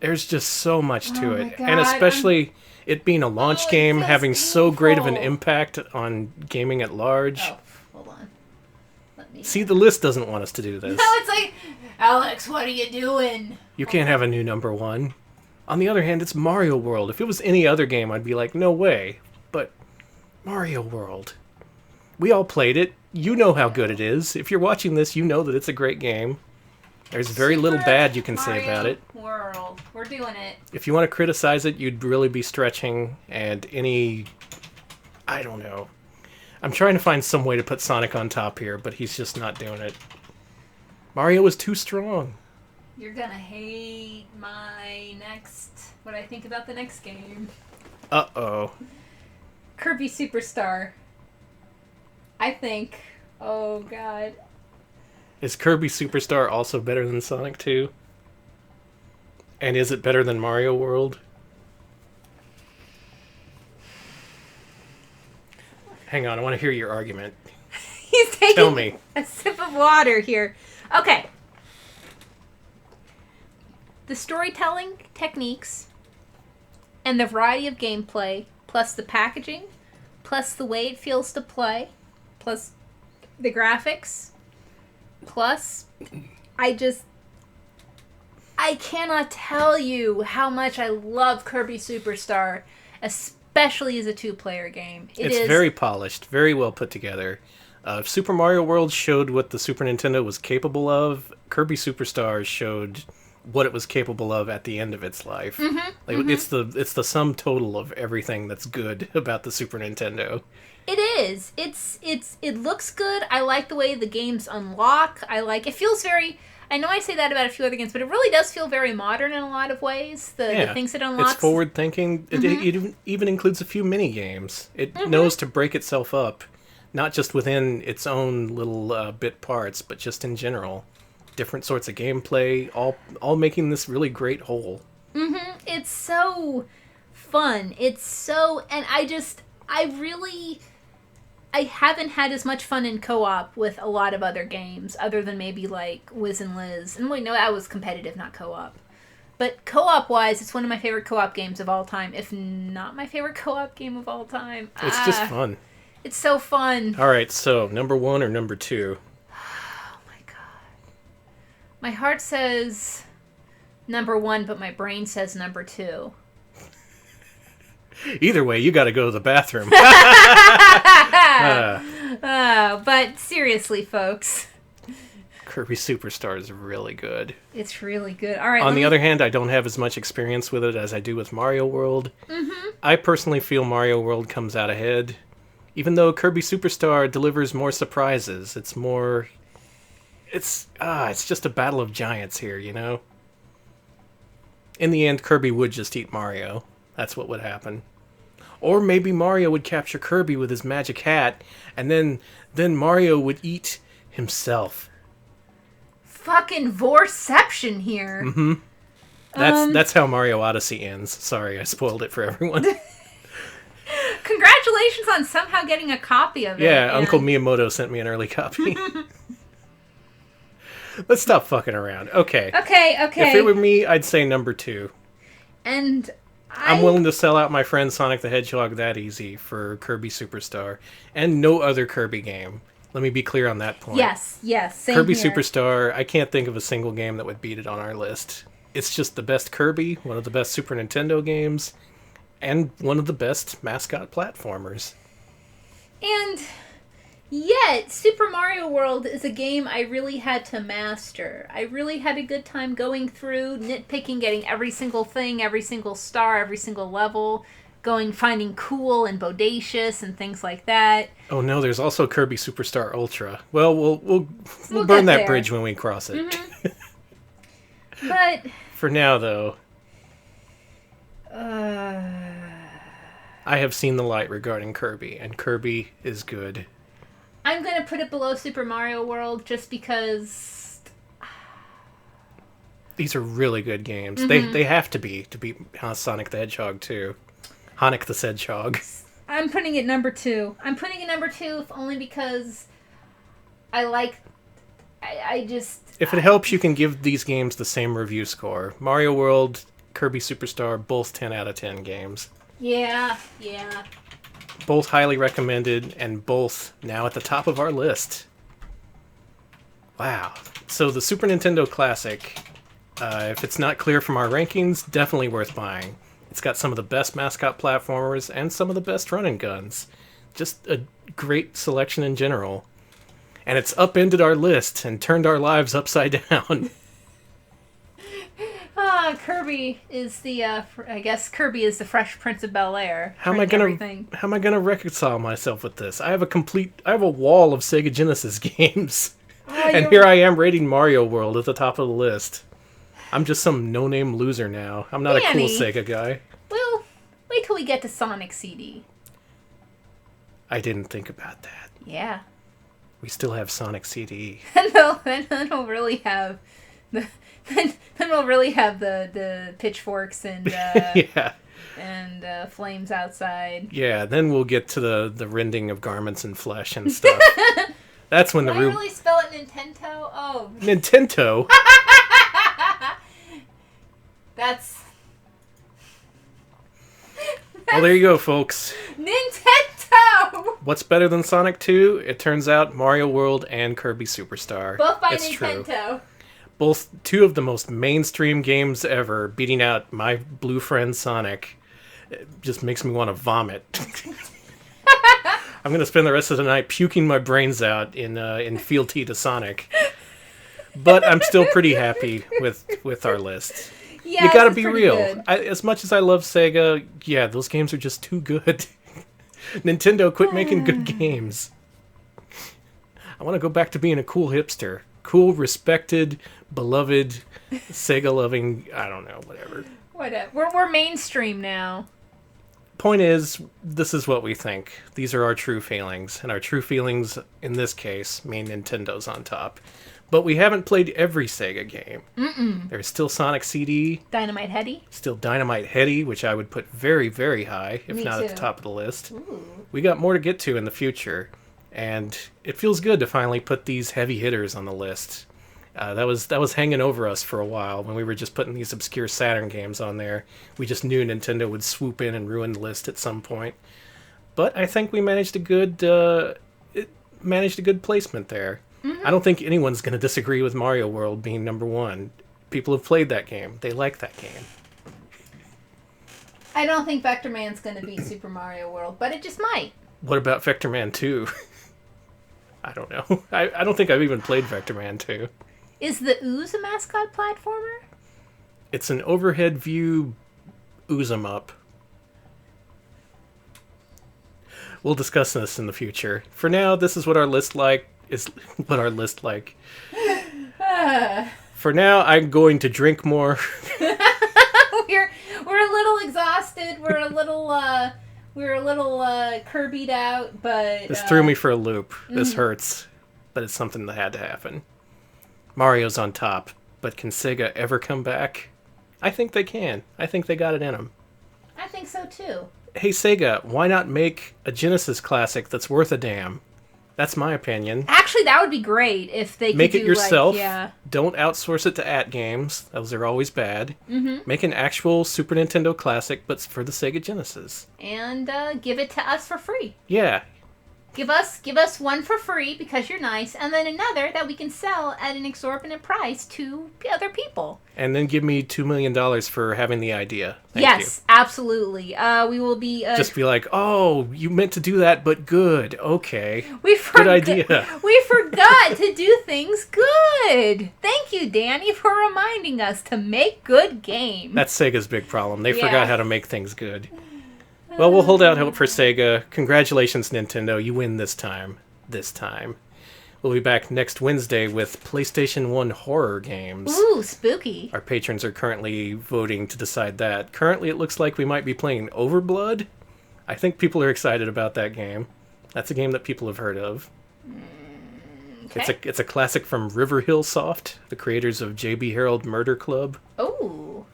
There's just so much to it. God, And especially it being a launch game, feels having so great of an painful. impact on gaming at large. Oh, hold on. Let me... See, the list doesn't want us to do this. No, it's like, Alex, what are you doing? You can't have a new number 1. On the other hand, it's Mario World. If it was any other game, I'd be like, no way. But Mario World. We all played it. You know how good it is. If you're watching this, you know that it's a great game. There's very little bad you can say about it. World. We're doing it. If you want to criticize it, you'd really be stretching, and I don't know. I'm trying to find some way to put Sonic on top here, but he's just not doing it. Mario is too strong. You're gonna hate what I think about the next game. Uh-oh. Kirby Superstar. I think. Oh, God. Is Kirby Superstar also better than Sonic 2? And is it better than Mario World? Hang on, I want to hear your argument. He's taking Tell me. a sip of water here. Okay. The storytelling techniques and the variety of gameplay, plus the packaging, plus the way it feels to play, plus the graphics, plus I cannot tell you how much I love Kirby Superstar, especially as a 2-player game. It's very polished, very well put together. If Super Mario World showed what the Super Nintendo was capable of, Kirby Superstar showed what it was capable of at the end of its life. It's the sum total of everything that's good about the Super Nintendo. It is. It looks good. I like the way the games unlock. It feels very... I know I say that about a few other games, but it really does feel very modern in a lot of ways. The things it unlocks. It's forward-thinking. It even includes a few mini-games. It knows to break itself up, not just within its own little bit parts, but just in general. Different sorts of gameplay, all making this really great whole. It's so fun. And I haven't had as much fun in co-op with a lot of other games, other than maybe like Wiz and Liz. And wait, no, that was competitive, not co-op. But co-op-wise, it's one of my favorite co-op games of all time, if not my favorite co-op game of all time. It's just fun. It's so fun. All right, so number 1 or number 2? Oh my god. My heart says number 1, but my brain says number 2. Either way, you got to go to the bathroom. But seriously, folks. Kirby Superstar is really good. It's really good. All right. On the other hand, I don't have as much experience with it as I do with Mario World. I personally feel Mario World comes out ahead. Even though Kirby Superstar delivers more surprises. It's just a battle of giants here, you know? In the end, Kirby would just eat Mario. That's what would happen. Or maybe Mario would capture Kirby with his magic hat, and then Mario would eat himself. Fucking vorception here. Mm-hmm. That's how Mario Odyssey ends. Sorry, I spoiled it for everyone. Congratulations on somehow getting a copy of it. Yeah, Uncle Miyamoto sent me an early copy. Let's stop fucking around. Okay. Okay. If it were me, I'd say number 2. And I'm willing to sell out my friend Sonic the Hedgehog that easy for Kirby Superstar. And no other Kirby game. Let me be clear on that point. Yes, same Kirby here. Superstar, I can't think of a single game that would beat it on our list. It's just the best Kirby, one of the best Super Nintendo games, and one of the best mascot platformers. And yet, Super Mario World is a game I really had to master. I really had a good time going through, nitpicking, getting every single thing, every single star, every single level, finding cool and bodacious and things like that. Oh no, there's also Kirby Superstar Ultra. Well, we'll burn that bridge when we cross it. Mm-hmm. But for now, though, I have seen the light regarding Kirby, and Kirby is good. I'm going to put it below Super Mario World just because these are really good games. Mm-hmm. They have to be Sonic the Hedgehog too. Sonic the Hedgehog. I'm putting it number 2. I'm putting it number 2 only because I just... If it helps, you can give these games the same review score. Mario World, Kirby Superstar, both 10 out of 10 games. Yeah. Both highly recommended, and both now at the top of our list. Wow. So the Super Nintendo Classic, if it's not clear from our rankings, definitely worth buying. It's got some of the best mascot platformers and some of the best run-and guns. Just a great selection in general. And it's upended our list and turned our lives upside down. Kirby is I guess Kirby is the Fresh Prince of Bel-Air. How am I gonna reconcile myself with this? I have a wall of Sega Genesis games. And here I am rating Mario World at the top of the list. I'm just some no-name loser now. I'm not a cool Sega guy. Well, wait till we get to Sonic CD. I didn't think about that. Yeah. We still have Sonic CD. Then we'll really have the pitchforks and yeah. And flames outside. Yeah, then we'll get to the rending of garments and flesh and stuff. That's when Did I really spell it Nintendo? Oh. Nintendo? That's... Well, there you go, folks. Nintendo! What's better than Sonic 2? It turns out Mario World and Kirby Superstar. Both by it's Nintendo. True. Both two of the most mainstream games ever, beating out my blue friend Sonic. It just makes me want to vomit. I'm going to spend the rest of the night puking my brains out in fealty to Sonic. But I'm still pretty happy with our list. Yeah, you gotta be real. As much as I love Sega, yeah, those games are just too good. Nintendo, quit making good games. I want to go back to being a cool hipster. Cool, respected, beloved, Sega-loving, I don't know, whatever. We're mainstream now. Point is, this is what we think. These are our true feelings. And our true feelings, in this case, mean Nintendo's on top. But we haven't played every Sega game. Mm-mm. There's still Sonic CD. Dynamite Heady. Still Dynamite Heady, which I would put very, very high, if not at the top of the list. Ooh. We got more to get to in the future. And it feels good to finally put these heavy hitters on the list. That was hanging over us for a while when we were just putting these obscure Saturn games on there. We just knew Nintendo would swoop in and ruin the list at some point. But I think we managed a good placement there. Mm-hmm. I don't think anyone's going to disagree with Mario World being number 1. People have played that game. They like that game. I don't think Vector Man's going to beat Super Mario World, but it just might. What about Vector Man 2? I don't know. I don't think I've even played Vector Man 2. Is the Ooze a mascot platformer? It's an overhead view ooze 'em up. We'll discuss this in the future. For now, this is what our list is what our list like. For now, I'm going to drink more. We're a little exhausted. We're a little We were a little Kirby'd out, but... This threw me for a loop. This hurts, but it's something that had to happen. Mario's on top, but can Sega ever come back? I think they can. I think they got it in them. I think so, too. Hey, Sega, why not make a Genesis classic that's worth a damn? That's my opinion. Actually, that would be great if they could Make it do, yourself. like, yeah. Don't outsource it to @games. Those are always bad. Make an actual Super Nintendo classic, but for the Sega Genesis. And give it to us for free. Yeah. Give us one for free because you're nice, and then another that we can sell at an exorbitant price to other people. And then give me $2 million for having the idea. Thank Yes, absolutely. We will be... Just be like, oh, you meant to do that, but good. Okay. Good idea. We forgot to do things good. Thank you, Danny, for reminding us to make good games. That's Sega's big problem. They forgot how to make things good. Well, we'll hold out hope for Sega. Congratulations, Nintendo. You win this time. This time. We'll be back next Wednesday with PlayStation 1 horror games. Ooh, spooky. Our patrons are currently voting to decide that. Currently, it looks like we might be playing Overblood. I think people are excited about that game. That's a game that people have heard of. Okay. It's a classic from River Hill Soft, the creators of JB Harold Murder Club. Oh.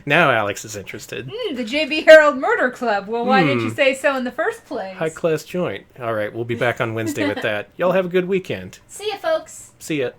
Now Alex is interested. The JB Harold Murder Club. Well, why didn't you say so in the first place? High class joint. All right, we'll be back on Wednesday with that. Y'all have a good weekend. See ya, folks. See ya.